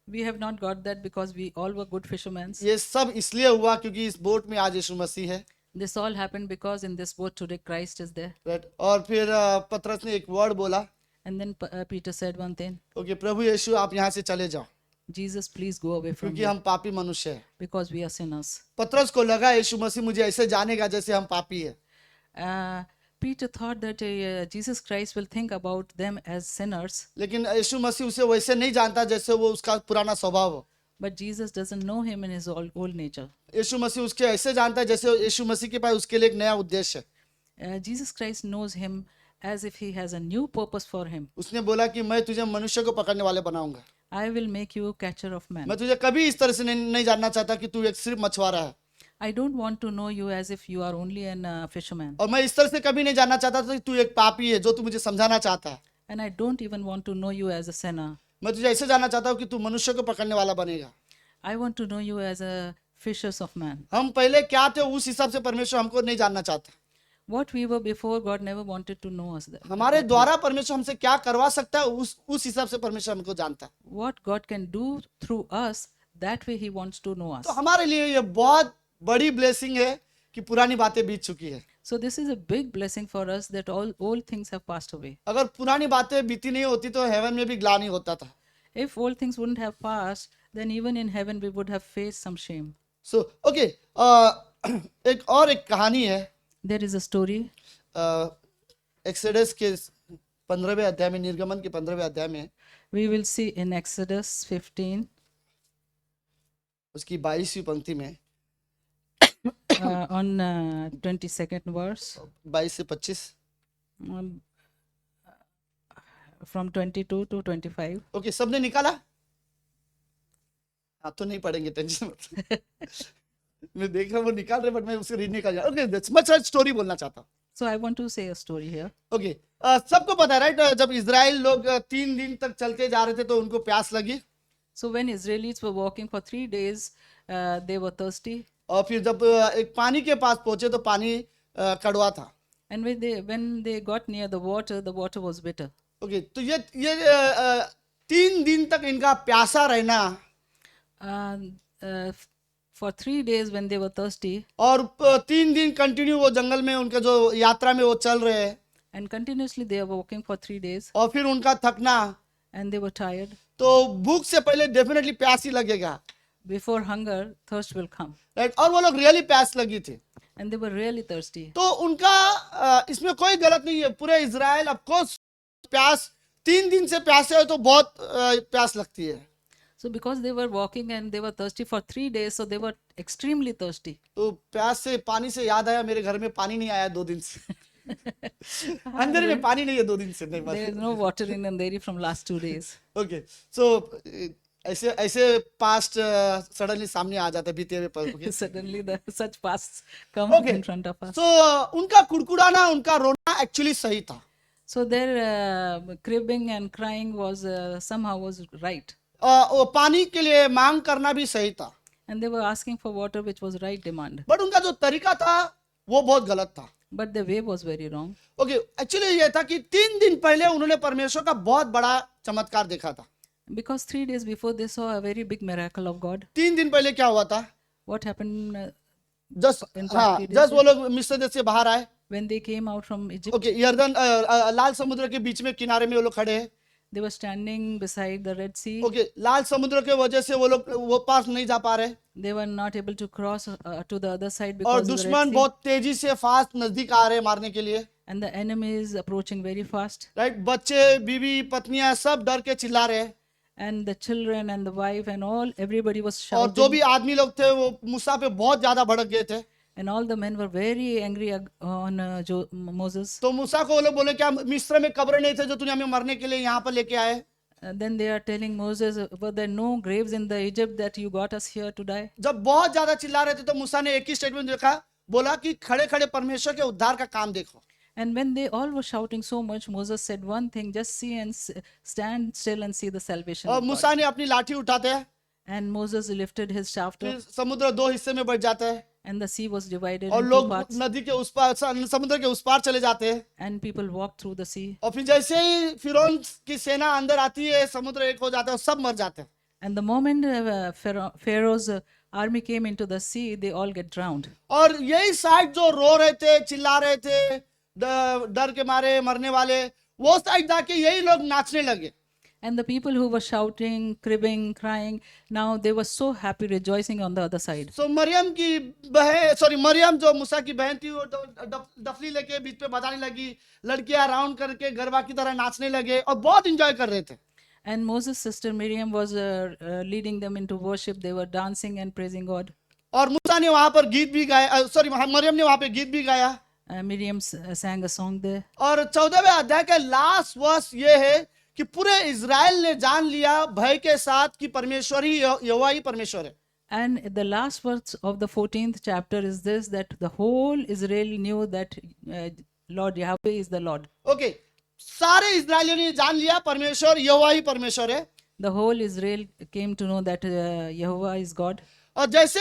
We have not got that because we all were good fishermen. ये सब इसलिए हुआ क्योंकि इस बोट में आज यीशु मसीह है। This all happened because in this boat today Christ is there. Right, और फिर पतरस ने एक वर्ड बोला, And then Peter said one thing, okay प्रभु यीशु आप यहाँ से चले जाओ Jesus, please go away from क्योंकि here हम पापी मनुष्य हैं। because we are sinners. पतरस को लगा यीशु मसीह मुझे ऐसे जानेगा जैसे हम पापी है, Peter thought that Jesus Christ will think about them as sinners, लेकिन यीशु मसीह उसे वैसे नहीं जानता जैसे वो उसका पुराना स्वभाव हो। but Jesus doesn't know him in his old nature. यीशु मसीह उसके ऐसे जानता है जैसे यीशु मसीह के पास उसके लिए एक नया उद्देश्य है। Jesus Christ knows him as if he has a new purpose for him. उसने बोला कि मैं तुझे मनुष्य को पकड़ने वाले बनाऊंगा। I will make you a catcher of men. मैं तुझे कभी इस तरह से नहीं जानना चाहता कि तू एक सिर्फ मछुआरा है, I don't want to know you as if you are only a fisherman. और मैं इस तरह से कभी नहीं जानना चाहता था कि तू एक पापी है जो तू मुझे समझाना चाहता है। And I don't even want to know you as a sinner. मैं तुझे ऐसे जानना चाहता हूँ कि तू मनुष्य को पकड़ने वाला बनेगा। I want to know you as a fishers of man. हम पहले क्या थे उस हिसाब से परमेश्वर हमको नहीं जानना चाहता। What we were before, God never wanted to know us. हमारे द्वारा परमेश्वर हमसे क्या करवा सकता है उस हिसाब से परमेश्वर हमको जानता है. What God can do through us, that way He wants to know us. तो हमारे लिए ये बहुत बड़ी ब्लेसिंग है कि पुरानी बातें बीत चुकी है. So this is a big blessing for us that all things have passed away. अगर पुरानी बातें बीती नहीं होती तो हेवन में भी ग्लानि होता था. If all things wouldn't have passed, then even in heaven we would have faced some shame. So okay, एक कहानी है There is a story exodus के 15वें अध्याय में, निर्गमन के 15वें अध्याय में we will see in Exodus 15, उसकी 22वीं पंक्ति में on 22nd verse, 22 से 25. um, from 22 to 25. ओके, सबने निकाला? हाँ तो नहीं पढ़ेंगे, टेंशन मत. मैं देख रहा हूँ वो निकाल रहे, बट मैं उसको रीड नहीं कर रहा. ओके, दैट्स मच स्टोरी बोलना चाहता हूँ. So I want to say a story here. Okay, सबको पता है राइट, जब इजराइल लोग 3 दिन तक चलते जा रहे थे तो उनको प्यास लगी. So when Israelites were walking for 3 days, they were thirsty. और फिर जब एक पानी के पास पहुंचे तो पानी कड़वा था. And when they got near the water was bitter. Okay, तो ये 3 दिन तक इनका प्यासा रहना For 3 days when they were thirsty, और 3 दिन कंटिन्यू वो जंगल में उनका जो यात्रा में वो चल रहे हैं, and continuously they were walking for 3 days, और फिर उनका थकना, and they were tired. तो भूख से पहले डेफिनेटली प्यास ही लगेगा, Before hunger, thirst will come. Right. और वो लोग रियली प्यास लगी थी. And they were really thirsty. तो उनका इसमें कोई गलत नहीं है. पूरे इजराइल ऑफकोर्स प्यास 3 दिन से प्यासे हो तो बहुत प्यास लगती है. So because they were walking and they were thirsty for 3 days, so they were extremely thirsty. तो प्यास से पानी से याद आया, मेरे घर में पानी नहीं आया 2 दिन से. अंदर में पानी नहीं है 2 दिन से. नहीं There is no water in Andheri from last 2 days. Okay, सो ऐसे पास्ट सडनली सामने आ जाता है बीते हुए पल. Okay? Suddenly such pasts come Okay. in front of us. So, उनका कुड़कुड़ाना, उनका रोना एक्चुअली सही था. So their cribbing and crying was somehow was right. वो पानी के लिए मांग करना भी सही था. And they were asking for water, which was right demand. But उनका जो तरीका था वो बहुत गलत था. But the way was very wrong. Okay, actually ये था कि 3 दिन पहले उन्होंने परमेश्वर का बहुत बड़ा चमत्कार देखा था. Because 3 days before they saw a very big miracle of God. 3 दिन पहले क्या हुआ था? What happened जस्ट In हाँ, 3 days जस्ट वो लोग मिस्र देश से बाहर आए. when they came out from Egypt? Okay, यर्दन लाल समुद्र के बीच में किनारे में वो लोग खड़े हैं. They were standing beside the Red Sea. Okay, लाल समुद्र के वजह से वो लोग वो पास नहीं जा पा रहे, They were not able to cross to the other side और because of the Red दुश्मन Sea. बहुत तेजी से फास्ट नजदीक आ रहे हैं मारने के लिए. And the enemy is approaching very fast. Right, बच्चे, बीवी, पत्नियां सब डर के चिल्ला रहे हैं. And the children and the wife and everybody was और जो shouting. भी आदमी लोग थे वो मूसा पे बहुत ज्यादा भड़क गए थे. And all the men were very angry on Moses. तो मूसा को वो लोग बोले, क्या मिस्र में कब्र नहीं थे जो तूने हमें मरने के लिए यहाँ पर लेके आए? Then they are telling Moses, were there no graves in the Egypt that you got us here to die? जब बहुत ज्यादा चिल्ला रहे थे तो मूसा ने एक ही स्टेटमेंट देखा, बोला कि खड़े खड़े परमेश्वर के उद्धार का काम देखो. And when they all were shouting so much, Moses said one thing, just see and stand still and see the salvation और of God. मूसा ने अपनी लाठी उठाते हैं, And Moses lifted his staff फिर up, समुद्र 2 हिस्से में बढ़ जाता है, and the sea was divided और in 2 लोग parts, नदी के उस पार, समुद्र के उस पार चले जाते हैं. and people walked through the sea. और फिर जैसे ही फिरौन की सेना अंदर आती है, समुद्र एक हो जाता है और सब मर जाते हैं. And the moment Pharaoh's army came into the sea, they all get drowned. और यही साइड जो रो रहे थे, चिल्ला रहे थे, डर के मारे मरने वाले, वो साइड जाके यही लोग नाचने लगे. And the people who were shouting, cribbing, crying, now they were so happy, rejoicing on the other side. सो मरियम जो मूसा की बहन थी, वो डफली लेके बीच पे बजाने लगी, लड़कियां राउंड करके गरबा की तरह नाचने लगे और बहुत एंजॉय कर रहे थे. And Moses' sister Miriam was leading them into worship. They were dancing and praising God. और मूसा ने वहां पर गीत भी गाया, मरियम ने वहां पे गीत भी गाया. Miriam sang a song there. और 14वें अध्याय का लास्ट वर्स ये है कि पूरे इजराइल ने जान लिया भय के साथ कि परमेश्वर ही यहोवा ही परमेश्वर है. And the last verse of the 14th chapter is this, that the whole Israel knew that Lord Yahweh is the Lord. Okay, सारे इजरायलियों ने जान लिया परमेश्वर यहोवा ही परमेश्वर है. The whole Israel came to know that Jehovah is God. और जैसे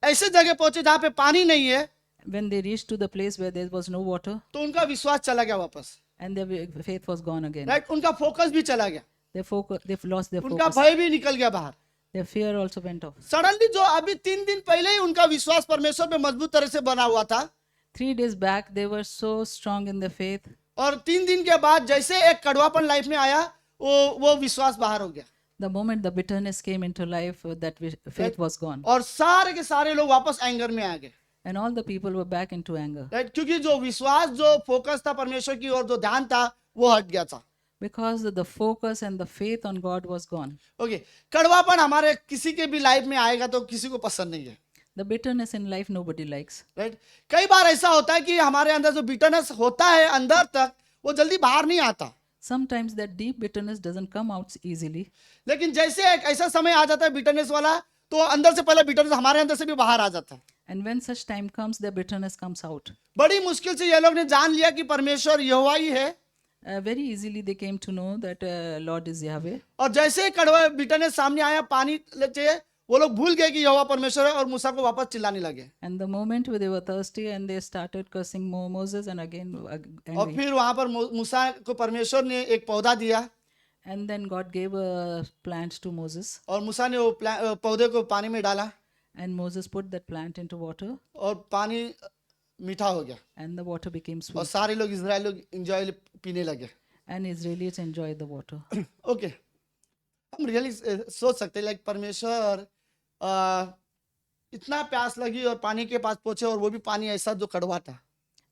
ऐसे जगह पहुंचे जहां पे पानी नहीं है, When they reached to the place where there was no water, तो उनका विश्वास चला गया वापस, and their faith was gone again. Right, उनका फोकस भी चला गया, They've lost their उनका focus. भय भी निकल गया बाहर। Their fear also went off. Suddenly जो अभी 3 दिन पहले ही उनका विश्वास परमेश्वर पे मजबूत तरह से बना हुआ था, 3 days back, they were so strong in their faith. और 3 दिन के बाद जैसे एक कड़वापन लाइफ में आया, वो विश्वास बाहर हो गया, The moment the bitterness came into life, faith was gone. और सारे के सारे लोग वापस एंगर में आ गए, And all the people were back into anger. Right, क्योंकि जो विश्वास, जो फोकस था परमेश्वर की ओर, जो ध्यान था, वो हट गया था। Because the focus and the faith on God was gone. Okay, कड़वापन हमारे किसी के भी लाइफ में आएगा तो किसी को पसंद नहीं है, The bitterness in life nobody likes. Right. कई बार ऐसा होता है कि हमारे अंदर जो बिटरनेस होता है अंदर तक, वो जल्दी बाहर नहीं आता, Sometimes that deep bitterness doesn't come out easily. लेकिन जैसे एक ऐसा समय आ जाता है बिटरनेस वाला, तो अंदर से पहले बिटरनेस हमारे अंदर से भी बाहर आ जाता है। And when such time comes, the bitterness comes out. बड़ी मुश्किल से ये लोग ने जान लिया कि परमेश्वर यहोवा ही है, Very easily they came to know that Lord is Yahweh. और जैसे ही कड़वा बिटरनेस सामने आया, पानी चाहिए, वो लोग भूल गए कि यहोवा परमेश्वर है, और मूसा को वापस चिल्लाने लगे, And the moment where they were thirsty and they started cursing Moses and again और angry. फिर वहां पर मूसा को परमेश्वर ने एक पौधा दिया, And then God gave a plant to Moses. और मूसा ने वो पौधे को पानी में डाला, And Moses put that plant into water और पानी मीठा हो गया, and the water became और sweet. सारे लोग इजराइल लोग इंजॉय पीने लगे। And Israelites enjoyed the water. Okay, हम रियली सोच सकते हैं, लाइक परमेश्वर इतना प्यास लगी और पानी के पास पहुंचे, और वो भी पानी ऐसा जो कड़वा था।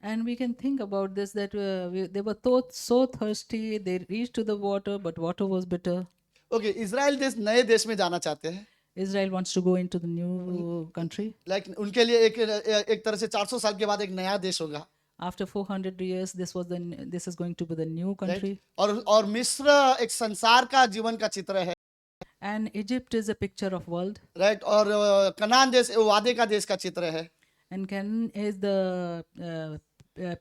And we can think about this that they were so thirsty, they reached to the water, but water was bitter. Okay, Israel देश नए देश में जाना चाहते हैं, Israel wants to go into the new country. Like उनके लिए एक तरह से 400 साल के बाद एक नया देश होगा, After 400 years, this is going to be the new country. और मिस्र एक संसार का जीवन का चित्र है, And Egypt is a picture of world, right, और कनान देश वादे का देश का चित्र है, and Canaan is the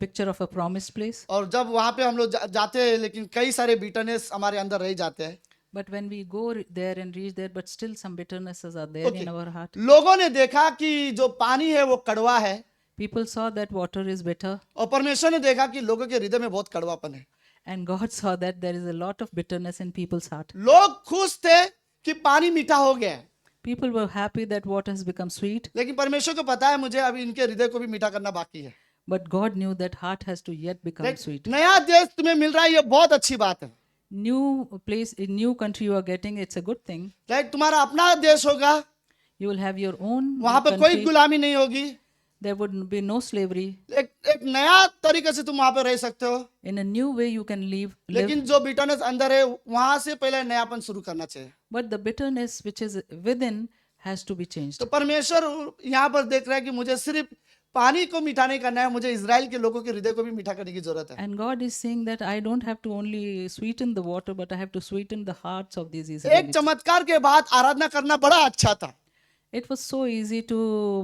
picture of a promised place. और जब वहां पे हम लोग जाते हैं, लेकिन कई सारे बिटरनेस हमारे अंदर रह जाते हैं। But when we go there and reach there, but still some bitternesses are there Okay. in our heart. लोगों ने देखा कि जो पानी है वो कड़वा है, People saw that water is bitter, और परमेश्वर ने देखा कि लोगों के हृदय में बहुत कड़वापन है। and God saw that there is a lot of bitterness in people's heart. लोग खुश थे कि पानी मीठा हो गया है, People were happy that water has become sweet, लेकिन परमेश्वर को पता है मुझे अभी इनके हृदय को भी मीठा करना बाकी है। but God knew that heart has to yet become Like, sweet. नया देश तुम्हें मिल रहा है, ये बहुत अच्छी बात है, New place, a new country you are getting, it's a good thing. Like तुम्हारा अपना देश होगा, You will have your own वहां पर कोई country. गुलामी नहीं होगी, There would be no slavery. एक नया तरीके से तुम वहां पर रह सकते हो, In a new way you can live. लेकिन जो बिटरनेस अंदर है वहां से पहले नयापन शुरू करना चाहिए। But the bitterness which is within has to be changed. तो परमेश्वर यहाँ पर देख रहा है कि मुझे सिर्फ पानी को मीठा नहीं करना है, मुझे इजराइल के लोगों के हृदय को भी मीठा करने की जरूरत है। And God is saying that I don't have to only sweeten the water, but I have to sweeten the hearts of these एक Israelites. चमत्कार के बाद आराधना करना बड़ा अच्छा था, It was so easy to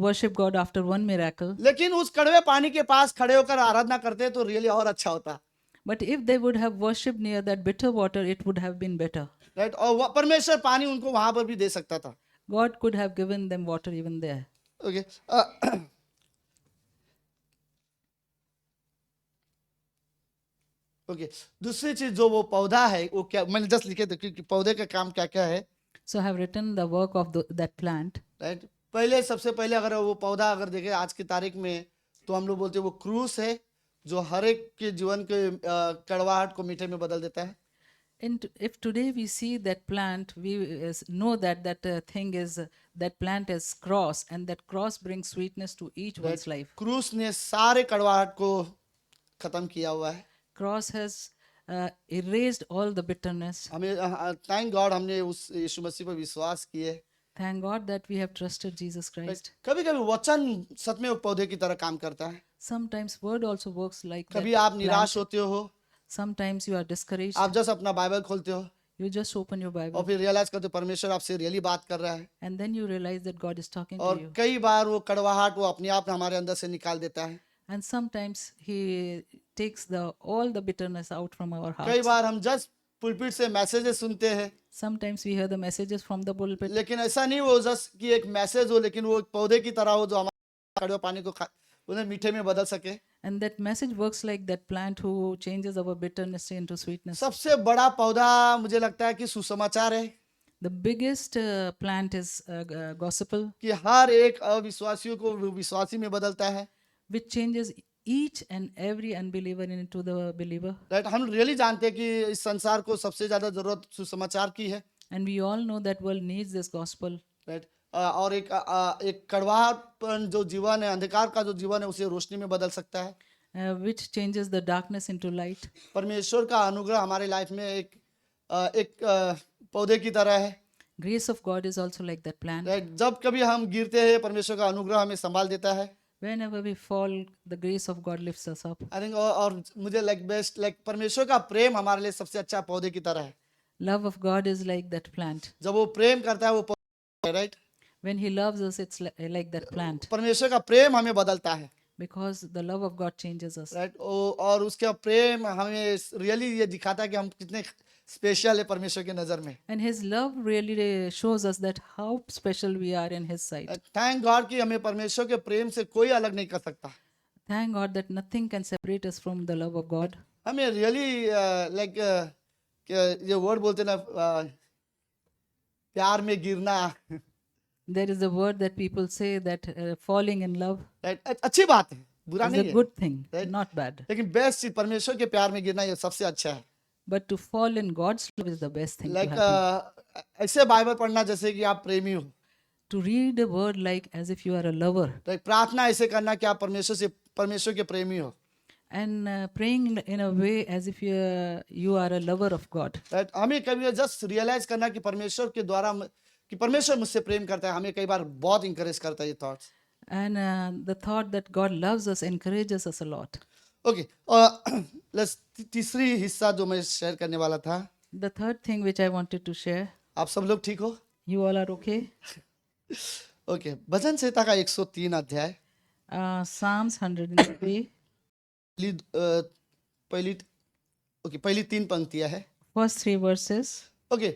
worship God after one miracle. लेकिन उस कड़वे पानी के पास खड़े होकर आराधना करते तो रियली और अच्छा होता, But if they would have worshipped near that bitter water, it would have been better. Right. और परमेश्वर पानी उनको वहां पर भी दे सकता था। God could have given them water even there. Okay, okay, दूसरी चीज जो वो पौधा है वो क्या, मैंने जस्ट लिखे थे कि पौधे का काम क्या क्या है, So I have written the work of that plant. Right. पहले सबसे पहले अगर वो पौधा अगर देखें आज की तारीख में, तो हम लोग बोलते हैं वो क्रूस है, जो हर एक के जीवन के कड़वाहट को मीठे में बदल देता है। And if today we see that plant, we know that thing is that plant is cross, and that cross brings sweetness to each one's life. क्रूस ने सारे कड़वाहट को खत्म किया हुआ है। Cross has erased all the bitterness. हमें थैंक गॉड हमने उस यीशु मसीह पर विश्वास किए। Thank God that we have trusted Jesus Christ. कभी कभी वचन सच में एक पौधे की तरह काम करता है। Sometimes word also works like कभी that आप plant. निराश होते हो, Sometimes you are discouraged. आप जस्ट अपना बाइबल खोलते हो You just open your और Bible फिर रियलाइज करते हो परमेश्वर आपसे रियली बात कर रहा है, and then you realize that God is talking to और you. कई बार वो कड़वाहट वो अपने आप हमारे अंदर से निकाल देता है। And sometimes He takes all the bitterness out from our कई hearts. बार हम जस्ट पुलपिट से मैसेजेस सुनते हैं, Sometimes we hear the messages from the pulpit, लेकिन ऐसा नहीं वो जस्ट कि एक मैसेज हो, लेकिन वो एक पौधे की तरह हो जो हमारे कड़वे पानी को उन्हें मीठे में बदल सके। And that message works like that plant who changes our bitterness into sweetness. सबसे बड़ा पौधा मुझे लगता है कि सुसमाचार है, The biggest plant is gospel, कि हर एक अविश्वासियों को वो विश्वासी में बदलता है। which changes each and every unbeliever into the believer. Right, हम रियली जानते हैं कि इस संसार को सबसे ज्यादा जरूरत सुसमाचार की है। And we all know that world needs this gospel. Right, और एक कड़वाहपन जो जीवन है, अंधकार का जो जीवन है, उसे रोशनी में बदल सकता है। Which changes the darkness into light. परमेश्वर का अनुग्रह हमारे लाइफ में एक पौधे की तरह है। Grace of God is also like that plant. Right, जब कभी हम गिरते हैं, परमेश्वर का अनुग्रह हमें संभाल देता है। Whenever we fall, the grace of God lifts us up. I think और मुझे बेस्ट परमेश्वर का प्रेम हमारे लिए सबसे अच्छा पौधे की तरह है। Love of God is like that plant. जब वो प्रेम करता है वो पौधा, right, When He loves us, it's like that plant. परमेश्वर का प्रेम हमें बदलता है। Because the love of God changes us. Right, और उसका प्रेम हमें रियली ये दिखाता है कि हम कितने स्पेशल है परमेश्वर की नजर में। And His love really shows us that how special we are in His sight. Thank God कि हमें परमेश्वर के प्रेम से कोई अलग नहीं कर सकता। Thank God that nothing can separate us from the love of God. हमें रियली ये वर्ड बोलते ना, प्यार में गिरना, There is a word that people say that falling in love right, अच्छी बात है, बुरा is नहीं a है, good thing, Right. not bad. लेकिन बेस्ट चीज परमेश्वर के प्यार में गिरना ये सबसे अच्छा है। But to fall in God's love is the best thing to like happen. ऐसे बाइबल पढ़ना जैसे कि आप प्रेमी हो, To read a word like as if you are a lover, right, प्रार्थना ऐसे करना कि आप परमेश्वर के प्रेमी हो। and praying in a way as if you are a lover of God. Right, हमें कभी जस्ट रियलाइज करना कि परमेश्वर के द्वारा कि परमेश्वर मुझसे प्रेम करता है, हमें कई बार बहुत इंकरेज करता है ये thoughts. And the thought that God loves us encourages us a lot. Okay, तीसरी हिस्सा जो मैं शेयर करने वाला था, The third thing which I wanted to share, आप सब लोग ठीक हो? you all are okay? Okay, भजन संहिता का 103 अध्याय, Psalms 103, पहली 3 पंक्तियां है। first 3 verses. ओके,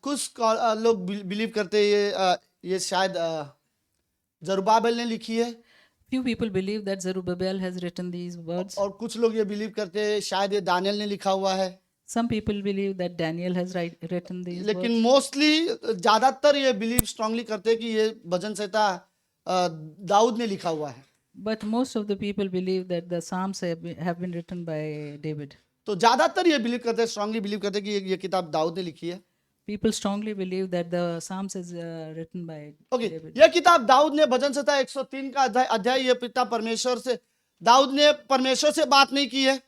कुछ लोग बिलीव करते हैं ये शायद जरुब्बाबेल ने लिखी है, Few people believe that Zerubbabel has written these words. और कुछ लोग ये बिलीव करते हैं शायद ये दानियल ने लिखा हुआ है। Some people believe that Daniel has written these लेकिन words. मोस्टली ज्यादातर ये बिलीव स्ट्रांगली करते हैं कि ये भजन संहिता दाऊद ने लिखा हुआ है। But most of the people believe that the Psalms have been written by David. तो ज्यादातर ये बिलीव करते हैं, स्ट्रांगली बिलीव करते हैं कि ये किताब दाऊद ने लिखी है। People strongly believe that the Psalms is written by okay, David. ये किताब दाऊद ने भजन संहिता 103 का अध्याय ये पिता परमेश्वर से, दाऊद ने परमेश्वर से बात नहीं की है,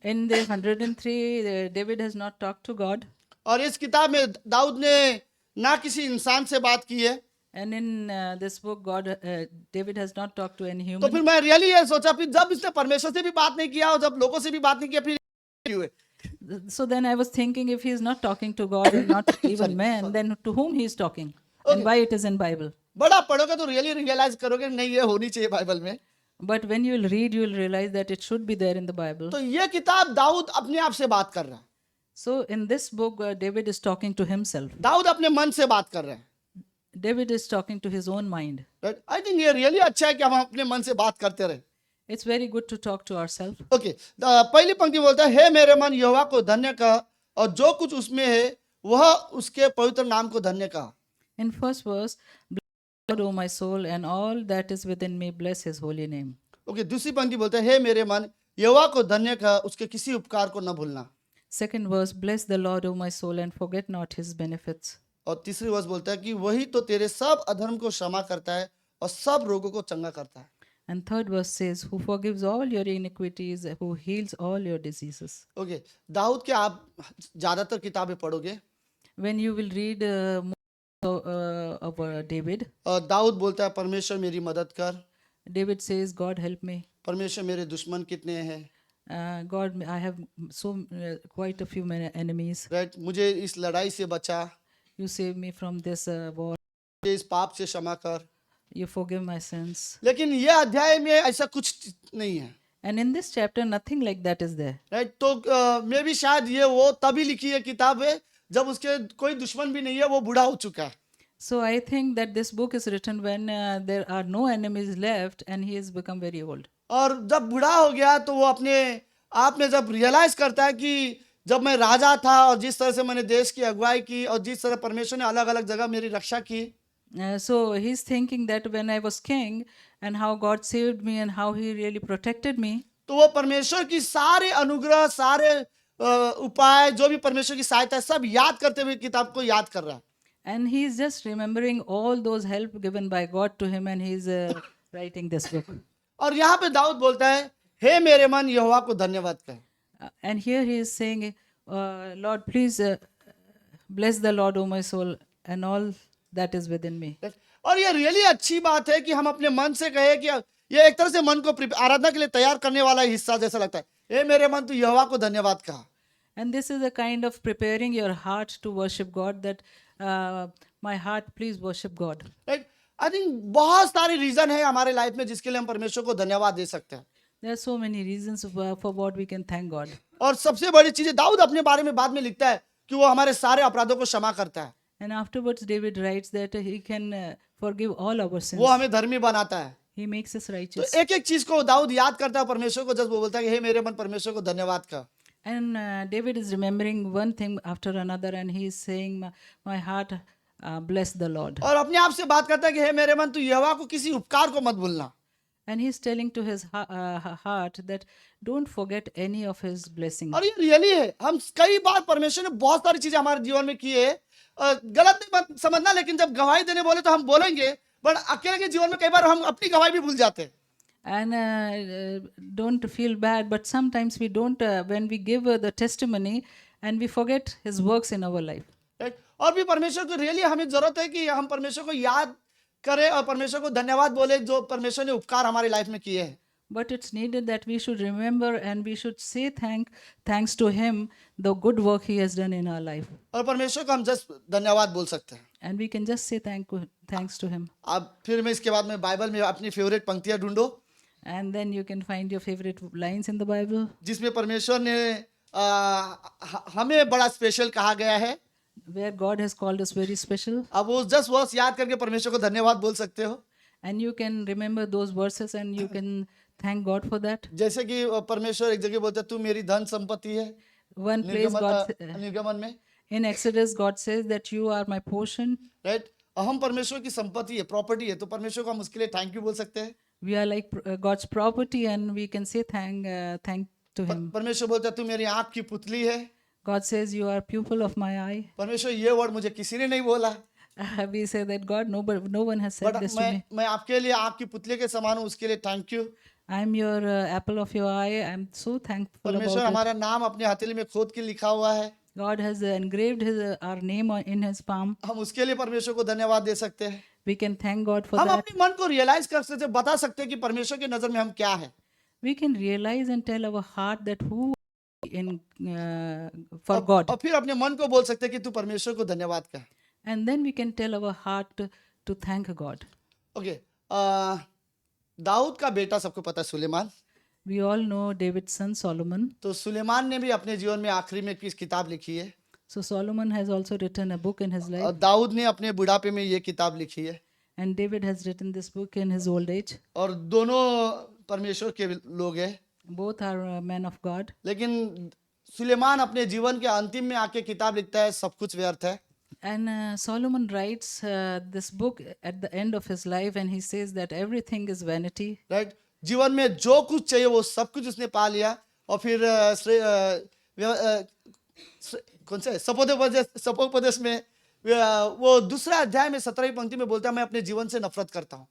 In the 103, David has not talked to God. और इस किताब में दाऊद ने ना किसी इंसान से बात की है। And in this book, David has not talked to any तो human. फिर मैं रियली ये सोचा, फिर जब इसने परमेश्वर से भी बात नहीं किया और जब लोगों से भी बात नहीं किया, फिर क्यों हुए? So then I was thinking, if he is not talking to God and not even man, then to whom he is talking? And why it is in Bible? बड़ा पढ़ोगे तो रियली रियलाइज करोगे नहीं ये होनी चाहिए बाइबल में। But when you will read, you will realize that it should be there in the Bible. तो ये किताब दाऊद अपने आप से बात कर रहा है, So in this book, David is talking to himself. Dawood अपने मन से बात कर रहे हैं। David is talking to his own mind. I think ये रियली अच्छा है कि हम अपने मन से बात करते रहे। It's very good to talk to ourselves. Okay, पहली पंक्ति बोलता है, हे मेरे मन यहोवा को धन्य कह और जो कुछ उसमें है वह उसके पवित्र नाम को धन्य कह। In first verse, bless the Lord, O my soul, and all that is within me, bless his holy name. Okay, दूसरी पंक्ति बोलता है, हे मेरे मन यहोवा को धन्य कह, उसके किसी उपकार को न भूलना। Second verse, bless the Lord, O my soul, and forget not his benefits. और तीसरी वर्ष बोलता है कि वही तो तेरे सब अधर्म को क्षमा करता है और सब रोगों को चंगा करता है। And third verse says, who forgives all your iniquities, who heals all your diseases. Okay, दाऊद के आप ज्यादातर किताबें पढ़ोगे, When you will read of David, Dawood बोलता है परमेश्वर मेरी मदद कर, David says, God help me. परमेश्वर मेरे दुश्मन कितने हैं, God, I have quite a few enemies. Right, मुझे इस लड़ाई से बचा, You save me from this war. मुझे इस पाप से क्षमा कर। You forgive my sins. लेकिन ये अध्याय में ऐसा कुछ नहीं है, And in this chapter, nothing like that is there. Right. तो मे भी शायद ये वो तभी लिखी है किताब है जब उसके कोई दुश्मन भी नहीं है, वो बूढ़ा हो चुका है। So I think that this book is written when there are no enemies left and he has become very old. और जब बूढ़ा हो गया तो वो अपने आप में जब रियलाइज करता है कि जब मैं राजा था और जिस तरह से मैंने देश की अगुवाई की और जिस तरह परमेश्वर ने अलग अलग जगह मेरी रक्षा की, So he's thinking that when I was king and how God saved me and how he really protected me. तो वो परमेश्वर की सारे अनुग्रह, सारे उपाय, जो भी परमेश्वर की सहायता है, सब याद करते हुए किताब को याद कर रहा है. And he's just remembering all those help given by God to him and he's writing this book. और यहाँ पे दाऊद बोलता है, हे मेरे मन यहोवा को धन्यवाद कहे. And here he is saying, Lord, please bless the Lord, O my soul, and all that is within me. और ये रियली अच्छी बात है कि हम अपने मन से कहे कि ये एक तरह से मन को आराधना के लिए तैयार करने वाला हिस्सा जैसा लगता है. हे मेरे मन तू यहोवा को धन्यवाद कहा. And this is a kind of preparing your heart to worship God, that my heart, please worship God. Right. I think बहुत सारी रीजन है हमारे लाइफ में जिसके लिए हम परमेश्वर को धन्यवाद दे सकते हैं. There are so many reasons for what we can thank God. और सबसे बड़ी चीज है, दाऊद अपने बारे में बाद में लिखता है कि वो हमारे सारे अपराधों को क्षमा करता है. And afterwards, David writes that he can forgive all our sins. वो हमें धर्मी बनाता है. He makes us तो righteous. एक एक चीज को दाऊद याद करता है परमेश्वर को, जब वो बोलता है कि हे मेरे मन परमेश्वर को धन्यवाद का. And David is remembering one thing after another, and he is saying, "My heart, bless the Lord." और अपने आप से बात करता है कि हे मेरे मन तू यहोवा को किसी उपकार को मत भूलना. And he is telling to his heart that don't forget any of his blessings. और ये रियली है. हम कई बार परमेश्वर ने बहुत सारी चीजें हमारे जीवन में की है. गलत नहीं मत समझना, लेकिन जब गवाही देने बोले तो हम बोलेंगे, बट अकेले के जीवन में कई बार हम अपनी गवाही भी भूल जाते हैं. And don't feel bad, but sometimes we don't, when we give the testimony and we forget his works in our life. Right. और भी परमेश्वर को रियली हमें जरूरत है कि हम परमेश्वर को याद करें और परमेश्वर को धन्यवाद बोले जो परमेश्वर ने उपकार हमारी लाइफ में किए हैं. But it's needed that we should remember and we should say thanks to him the good work he has done in our life. और परमेश्वर को हम जस्ट धन्यवाद बोल सकते हैं. And we can just say thanks to him. अब फिर मैं इसके बाद में बाइबल में अपनी फेवरेट पंक्तियां ढूंढो And then you can find your favorite lines in the Bible, जिसमें परमेश्वर ने हमें बड़ा स्पेशल कहा गया है. where God has called us very special. अब वो जस्ट वर्स याद करके परमेश्वर को धन्यवाद बोल सकते हो. And you can remember those verses and you can thank God for that. जैसे कि परमेश्वर एक जगह बोलता है तू मेरी धन संपत्ति है. One place God, निर्गमन में, in Exodus, God says that you are my portion. Right. हम परमेश्वर की संपत्ति है, प्रॉपर्टी है, तो परमेश्वर को हम उसके लिए थैंक यू बोल सकते हैं. We are like God's property and we can say thank to him. परमेश्वर बोलता है तू मेरी आँख की पुतली है. God says you are pupil of my eye. परमेश्वर ये वर्ड मुझे किसी ने नहीं बोला, We say that God, no one has said but this to me. मैं आपके लिए आँख की पुतली के समान हूँ, उसके लिए thank you. I'm your apple of your eye. I'm so thankful परमेश्वर about it. हमारा नाम अपने हथेली में खोद के लिखा हुआ है. God has engraved our name in his palm. हम उसके लिए परमेश्वर को धन्यवाद दे सकते हैं. We can thank God for हम that. अपने मन को रियलाइज कर सकते हैं, बता सकते हैं कि परमेश्वर की नजर में हम क्या है. We can realize and tell our heart that who in for God. और फिर अपने मन को बोल सकते हैं कि तू परमेश्वर को धन्यवाद कह. And then we can tell our heart to thank God. Okay. दाऊद का बेटा सबको पता है Suleman. We all know David's son Solomon. तो सुलेमान ने भी अपने जीवन में आखिरी में किस किताब लिखी है. So Solomon has also written a book in his life, और दाऊद ने अपने बुढ़ापे में ये किताब लिखी है. and David has written this book in his old age. और दोनों परमेश्वर के लोग हैं. Both are men of God. लेकिन सुलेमान अपने जीवन के अंतिम में आके किताब लिखता है सब कुछ व्यर्थ है. And Solomon writes this book at the end of his life, and he says that everything is vanity. Right. जीवन में जो कुछ चाहिए वो सब कुछ उसने पा लिया. और फिर कौन से सपोपदेश में वो दूसरा अध्याय में 17वीं पंक्ति में बोलता है मैं अपने जीवन से नफरत करता हूँ.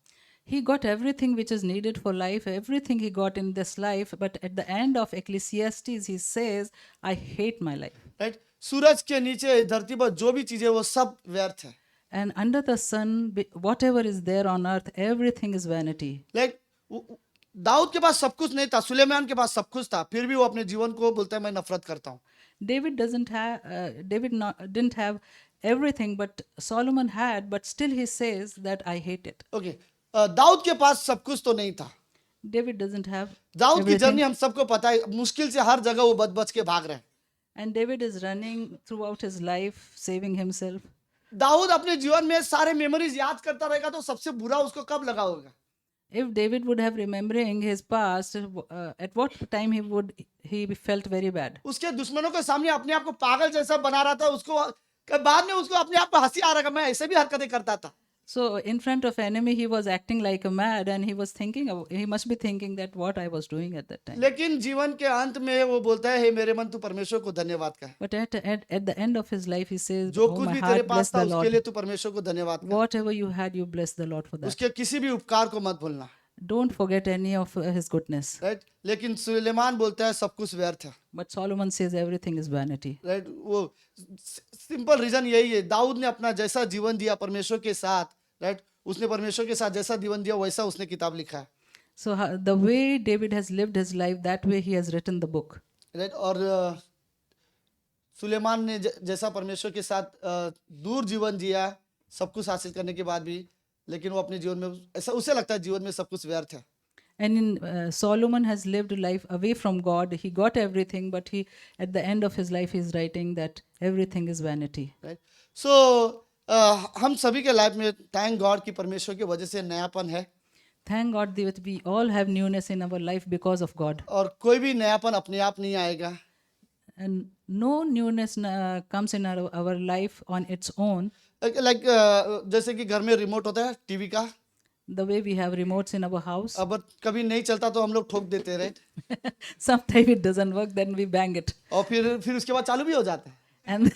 He got everything which is needed for life, everything he got in this life, but at the end of Ecclesiastes, he says, I hate my life. Right. सूरज के नीचे धरती पर जो भी चीजें वो सब व्यर्थ है. And under the sun, whatever is there on earth, everything is vanity. Like दाऊद के पास सब कुछ नहीं था, सुलेमान के पास सब कुछ था, फिर भी वो अपने जीवन को बोलता है मैं नफरत करता हूँ. David didn't have everything, but Solomon had, but still he says that I hate it. Okay. दाऊद के पास सब कुछ तो नहीं था. David doesn't have दाऊद की everything. जर्नी हम सबको पता है, मुश्किल से हर जगह वो बच बच के भाग रहे हैं. And David is running throughout his life, saving himself. Dawood अपने जीवन में सारे मेमोरीज याद करता रहेगा तो सबसे बुरा उसको कब लगा होगा? If David would have remembering his past, at what time he felt very bad. उसके दुश्मनों के सामने अपने आप को पागल जैसा बना रहा था, उसको बाद में उसको अपने आप को हंसी आ रहा था, मैं ऐसे भी हरकतें करता था। So in front of enemy, he was acting like a mad, and he was thinking, he must be thinking that what I was doing at that time. लेकिन जीवन के अंत में वो बोलता है, हे मेरे मन तू परमेश्वर को धन्यवाद कह। But at the end of his life, he says, जो "Oh, कुछ my भी तेरे heart, bless पास था the उसके लिए Lord. तू परमेश्वर को धन्यवाद कह। Whatever you had, you bless the Lord for that. उसके किसी भी उपकार को मत भूलना, Don't forget any of his goodness." Right? लेकिन सुलेमान बोलता है सब कुछ व्यर्थ है, But Solomon says everything is vanity. Right? वो सिंपल रीजन यही है, दाऊद ने अपना जैसा जीवन दिया परमेश्वर के साथ, राइट? उसने परमेश्वर के साथ जैसा जीवन दिया वैसा उसने किताब लिखा है, So the way David has lived his life, that way he has written the book. Right? और सुलेमान ने जैसा परमेश्वर के साथ दूर जीवन जिया सब कुछ हासिल करने के बाद भी, लेकिन वो अपने जीवन में ऐसा उसे लगता है जीवन में सब कुछ व्यर्थ है। And in Solomon has lived life away from God. He got everything, but he, at the end of his life, he's writing that everything is vanity. Right? So हम सभी के लाइफ में थैंक गॉड कि परमेश्वर की वजह से नयापन है, Thank God that we all have newness in our life because of God. और कोई भी नयापन अपने आप नहीं आएगा, And no newness comes in our life on its own. Like जैसे कि घर में रिमोट होता है टीवी का, The way we have remotes in our house. अब कभी नहीं चलता तो हम लोग ठोक देते हैं, right? Sometimes it doesn't work, then we bang it. और फिर उसके बाद चालू भी हो जाता है। And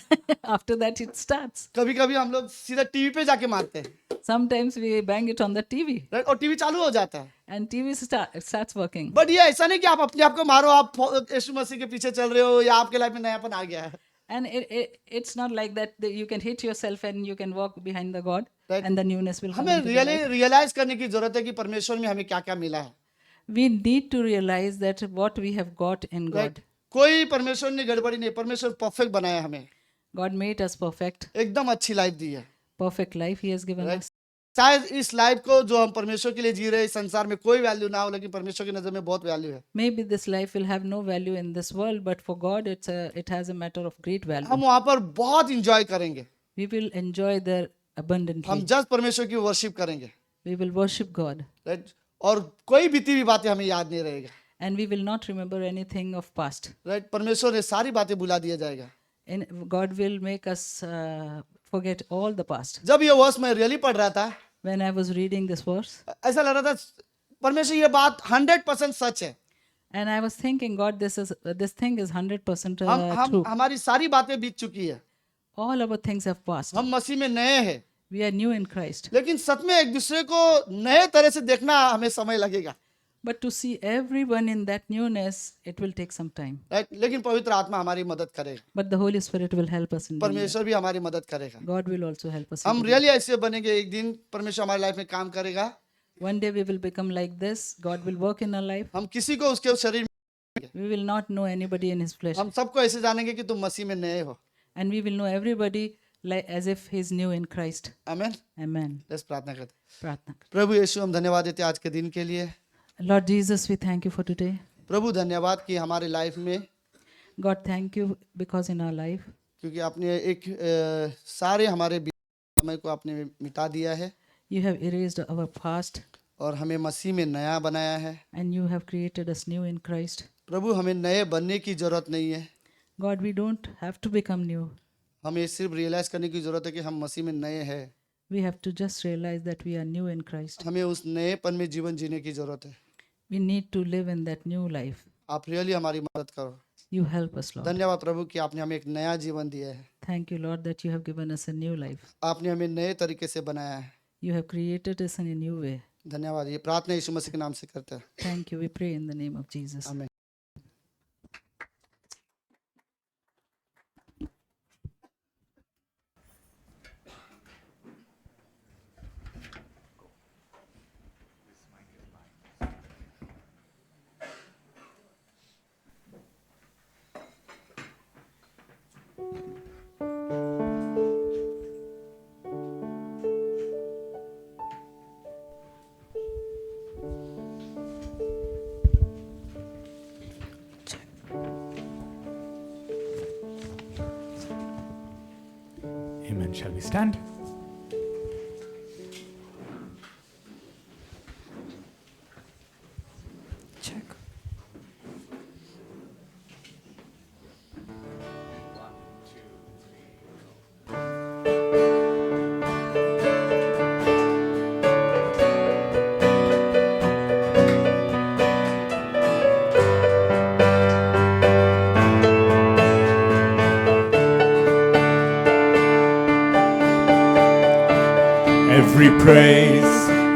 after that, it starts. कभी कभी हम लोग सीधा टीवी पे जाके मारते हैं, Sometimes we bang it on the TV, right? और टीवी चालू हो जाता है। and TV starts working. But ये ऐसा नहीं कि आप अपने आप को मारो, आप यीशु मसीह के पीछे चल रहे हो या आपके लाइफ में नयापन आ गया है, And it's not like that you can hit yourself and you can walk behind the God, Right. and the newness will come. हमें into the life. रियलाइज करने की जरूरत है कि परमेश्वर में हमें क्या क्या मिला है, We need to realize that what we have got in right? God. कोई परमेश्वर ने गड़बड़ी नहीं, परमेश्वर परफेक्ट बनाया हमें, God made us perfect. एकदम अच्छी लाइफ दी है, Perfect life He has given right? us. शायद इस लाइफ को जो हम परमेश्वर के लिए जी रहे हैं, इस संसार में कोई वैल्यू ना हो, लेकिन परमेश्वर की नजर में बहुत वैल्यू है। Maybe this life will have no value in this world, but for God, it has a matter of great value. हम वहां पर बहुत इंजॉय करेंगे, We will enjoy there abundantly. हम जस्ट परमेश्वर की वर्शिप करेंगे, We will worship God, right? और कोई बीती हुई बातें हमें याद नहीं रहेगा, and we will not remember anything of past. Right? परमेश्वर ने सारी बातें भुला दिया जाएगा। And God will make us forget all the past. जब ये वर्ष मैं रियली पढ़ रहा था, When I was reading this verse, ऐसा लग रहा था परमेश्वर ये बात 100% सच है, and I was thinking, God, this thing is 100% हम true. हमारी सारी बातें बीत चुकी है, All our things have passed. हम मसीह में नए हैं, We are new in Christ. लेकिन सच में एक दूसरे को नए तरह से देखना हमें समय लगेगा, But to see everyone in that newness, it will take some time. Right? लेकिन पवित्र आत्मा हमारी मदद करेगा, But the Holy Spirit will help us in doing that. परमेश्वर भी हमारी मदद करेगा, God will also help us. in हम doing रियली ऐसे बनेंगे, एक दिन परमेश्वर हमारी लाइफ में काम करेगा, that. One day we will become like this. God will work in our life. हम किसी को उसके शरीर We will not know anybody in His flesh. हम सबको ऐसे जानेंगे कि तुम मसीह में नए हो। And we will know everybody like as if He is new in Christ. आमीन। Amen. लेट्स प्रार्थना करते हैं। Pratna. प्रभु यीशु, हम धन्यवाद देते हैं आज के दिन के लिए। Lord Jesus, we thank you for today. प्रभु धन्यवाद कि हमारी लाइफ में, God, thank you because in our life, क्योंकि आपने सारे हमारे समय को आपने मिटा दिया है you have erased our past और हमें मसीह में नया बनाया है। and you have created us new in Christ. प्रभु हमें नए बनने की जरूरत नहीं है, God, we don't have to become new. हमें सिर्फ रियलाइज करने की जरूरत है कि हम मसीह में नए हैं। We have to just realize that we are new in Christ. हमें उस नएपन में जीवन जीने की जरूरत है। We need to live in that new life. आप रियली हमारी मदद करो। You help us, Lord. धन्यवाद प्रभु कि आपने हमें एक नया जीवन दिया है, Thank you, Lord, that you have given us a new life. आपने हमें नए तरीके से बनाया है। You have created us in a new way. धन्यवाद। ये प्रार्थना यीशु मसीह के नाम से करते हैं, Thank you. We pray in the name of Jesus. आमीन। Amen. Shall we stand? Check. Every praise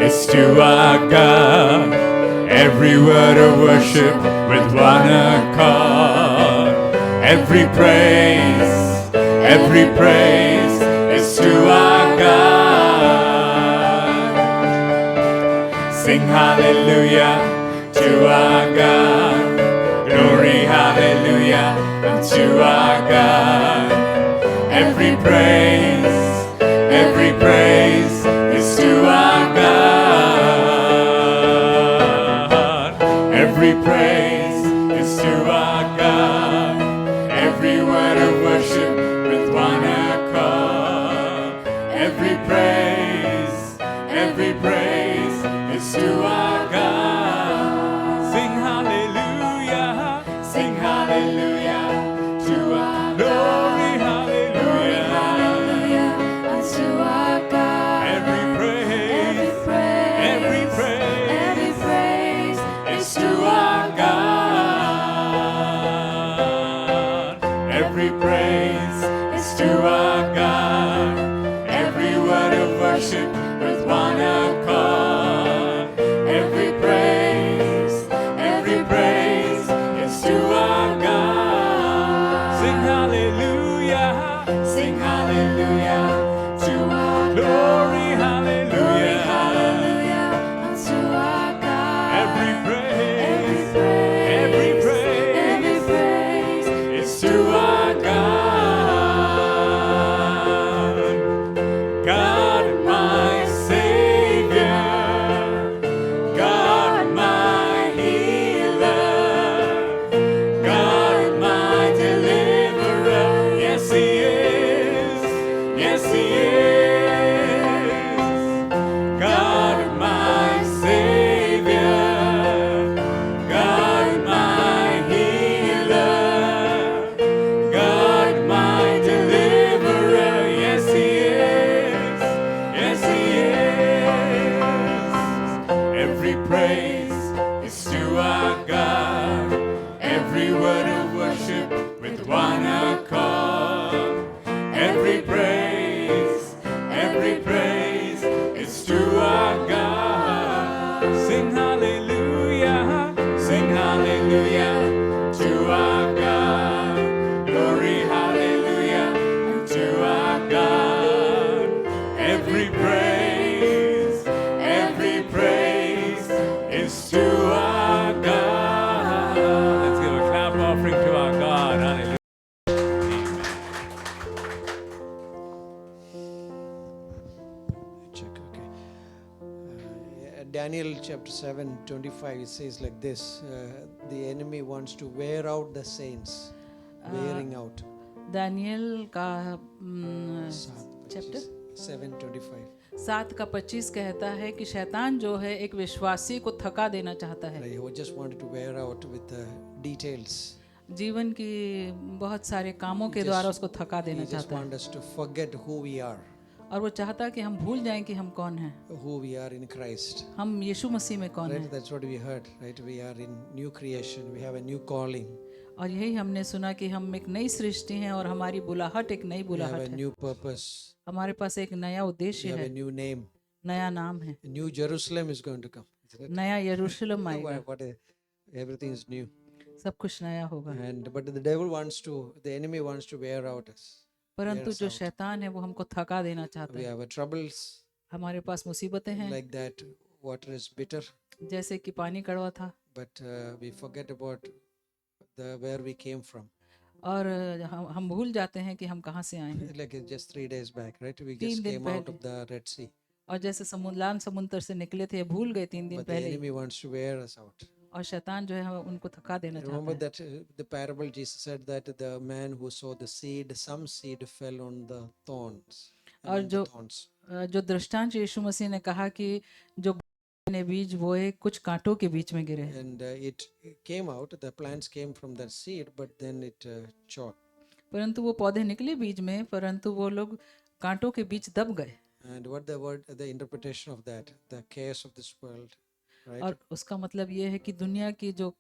is to our God. Every word of worship with one accord. Every praise is to our God. Sing hallelujah to our God. Glory hallelujah unto our God. Every praise is to our God. Every praise is to our God. Every word of worship with one accord. Every praise is to our God. Sing hallelujah to our glory, hallelujah. Hallelujah unto our God. Every praise is to our God. Every praise is to our God. Every word of worship with one accord. Every praise is to our God. Sing hallelujah To our glory, God. hallelujah. Hallelujah unto our God. Every praise is to our God. God my Savior, God my healer, God my deliverer. Yes, He is. Yes, He is. God my Savior, God my healer, God my deliverer. Yes, He is. Yes, He is. Every praise is to our God. Every word of worship with one accord. Every praise is to our God. Sing hallelujah to our God. Glory, hallelujah to our God. Every praise is to our God. Let's give a clap offering to our God. Hallelujah. Check, okay. Daniel chapter 7, 25, it says like this the enemy wants to wear out the saints. Wearing out. Daniel का chapter 7:25. 7:25 कहता है कि शैतान जो है एक विश्वासी को थका देना चाहता है. He just wanted to wear out with the details. जीवन की बहुत सारे कामों के द्वारा उसको थका He देना just चाहता है wants us to forget who we are, और वो चाहता है कि हम भूल जाएं कि हम कौन हैं, who we are in Christ. हम यीशु मसीह में कौन Right? हैं. That's what we heard, right? We are in new creation. We have a new calling. और यही हमने सुना कि हम एक नई सृष्टि हैं और हमारी बुलाहट एक नई We have बुलाहट a है. new purpose. हमारे पास एक नया We उद्देश्य have है, a new name. नया नाम है, A new Jerusalem is going to come. Isn't it? नया यरूशलेम आएगा, Everything is new. सब कुछ नया होगा. But the enemy wants to wear out us. परंतु us जो out. शैतान है वो हमको थका देना चाहता We है. have troubles हमारे पास मुसीबतें हैं, like that. Water is bitter, जैसे कि पानी कड़वा था but we forget about where we came from. और हम भूल जाते हैं कि हम कहाँ से आए हैं. Like just 3 days back, right? We 3 just दिन came out पहले. of the Red Sea. और जैसे लाल समुद्र से निकले थे, भूल गए 3 दिन But the पहले, enemy wants to wear us out. और शैतान जो है उनको थका देना चाहता Remember है. that the parable Jesus said that the man who sowed the seed, some seed fell on the thorns. और among the जो thorns. जो दृष्टांत यीशु मसीह ने कहा कि जो ने बीज बोए कुछ कांटों के बीच में गिरे, And it came out, the plants came from that seed, but then it choked. परंतु वो पौधे निकले बीज में, परंतु वो लोग कांटों के बीच दब गए। And what the interpretation of that, the chaos of this world, right? और उसका मतलब ये है कि दुनिया की जो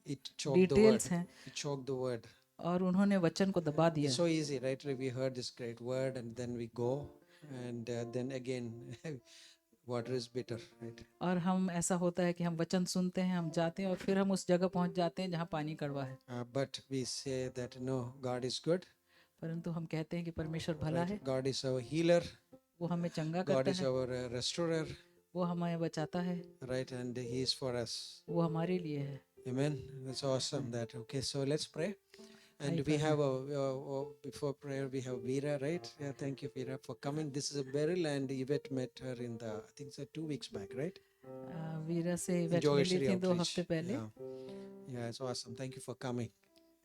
It choked the word. Details हैं It choked the word. और उन्होंने वचन को दबा दिया। It's so easy, right? We heard this great word, and then we go, and then again, water is bitter, right? और हम ऐसा होता है कि हम वचन सुनते हैं, हम जाते हैं और फिर हम उस जगह पहुंच जाते हैं जहां पानी कड़वा है, But we say that no, God is good. परंतु हम कहते हैं कि परमेश्वर भला है, Right? God is our healer. वो हमें चंगा God करता is है, our restorer, वो हमें बचाता है, right? And He is for us. वो हमारे लिए है। Amen. That's awesome. That okay. So let's pray. And we have before prayer we have Veera, right? Yeah, thank you, Veera, for coming. This is a Beryl, and Yvette met her in the I think so 2 weeks back, right? वीरा से event Joy मिली Shri थी 2 outreach. हफ्ते पहले। Yeah, it's awesome. Thank you for coming.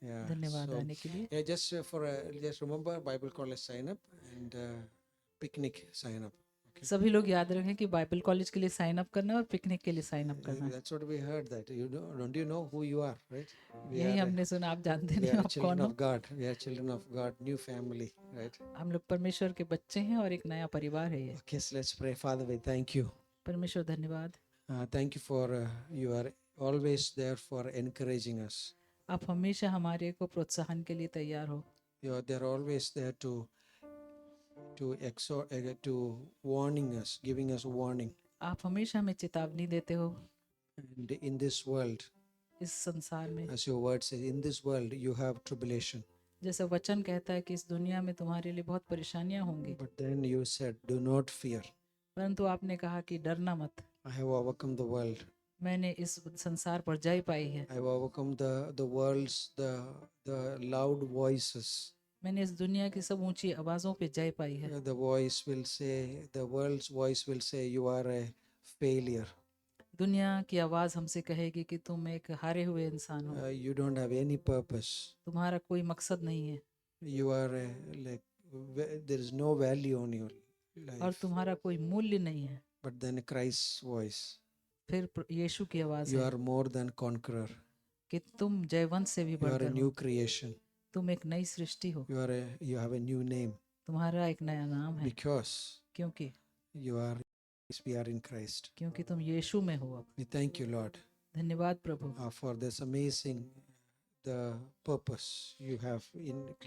Yeah. धन्यवाद So, आने के लिए। yeah, just just remember Bible college sign up and picnic sign up. Okay. सभी लोग याद रखें कि बाइबल कॉलेज के लिए साइन अप करना है और पिकनिक के लिए साइन अप करना है। That's what we heard. That don't you know who you are, right? यही हमने सुना, आप जानते we नहीं are आप children कौन हो। of God. We are children of God. New family, right? हम लोग परमेश्वर के बच्चे हैं और एक नया परिवार है ये। Okay, so let's pray. Father, we thank you. परमेश्वर धन्यवाद, Thank you for you are always there for encouraging us. आप हमेशा हमारे को प्रोत्साहन के लिए तैयार हो। You are they're always there to exhort, to warning us, giving us warning. आप हमेशा हमें चेतावनी देते हो। And in this world, इस संसार में, as your word says, in this world you have tribulation. जैसा वचन कहता है कि इस दुनिया में तुम्हारे लिए बहुत परेशानियां होंगी, But then you said, do not fear. परंतु आपने कहा कि डरना मत, I have overcome the world. मैंने इस संसार पर जय पाई है। I have overcome the world's the loud voices. मैंने इस दुनिया की सब ऊंची आवाजों पे जय पाई है। The voice will say, the world's voice will say, you are a failure. दुनिया की आवाज हमसे कहेगी कि तुम एक हारे हुए इंसान हो, You don't have any purpose. तुम्हारा कोई मकसद नहीं है You are there is no value on your और life. तुम्हारा कोई मूल्य नहीं है। But then Christ's voice, फिर यीशु की आवाज you है are more than conqueror. कि तुम जयवंत से भी You are बढ़कर a हो, new creation. तुम एक नई सृष्टि हो, You have a new name तुम्हारा एक नया नाम है, because क्योंकि we are in Christ. क्योंकि तुम यीशु में हो। अब We thank you, Lord, धन्यवाद प्रभु, for this amazing the purpose you have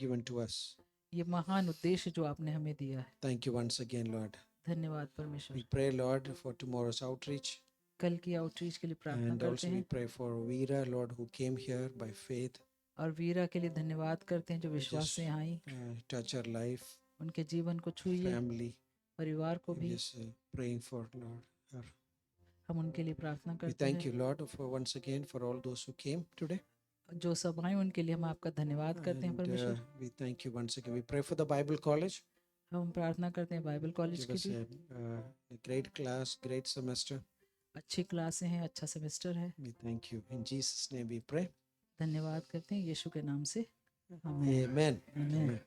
given to us. ये महान उद्देश्य जो आपने हमें दिया है। Thank you once again, Lord. धन्यवाद परमेश्वर। We pray, Lord, for tomorrow's outreach. कल की आउटरीच के लिए प्रार्थना And करते also we हैं pray for Veera, Lord, who came here by faith. और वीरा के लिए धन्यवाद करते हैं जो विश्वास से यहाँ आई, Touch her life, उनके जीवन को छुइए, family. परिवार को भी। Just praying for, Lord, her. हम उनके लिए प्रार्थना We करते thank हैं। you, Lord, for once again for all those who came today. जो सब आए उनके लिए हम आपका धन्यवाद करते हैं And परमेश्वर। we thank you once again. We pray for the Bible College. हम प्रार्थना करते हैं बाइबल कॉलेज Give की us भी। a great class, great semester. अच्छी क्लासें हैं, अच्छा सेमेस्टर है। We thank you. In Jesus' name we pray. धन्यवाद करते हैं यीशु के नाम से, आमीन। Amen. आमीन। Amen.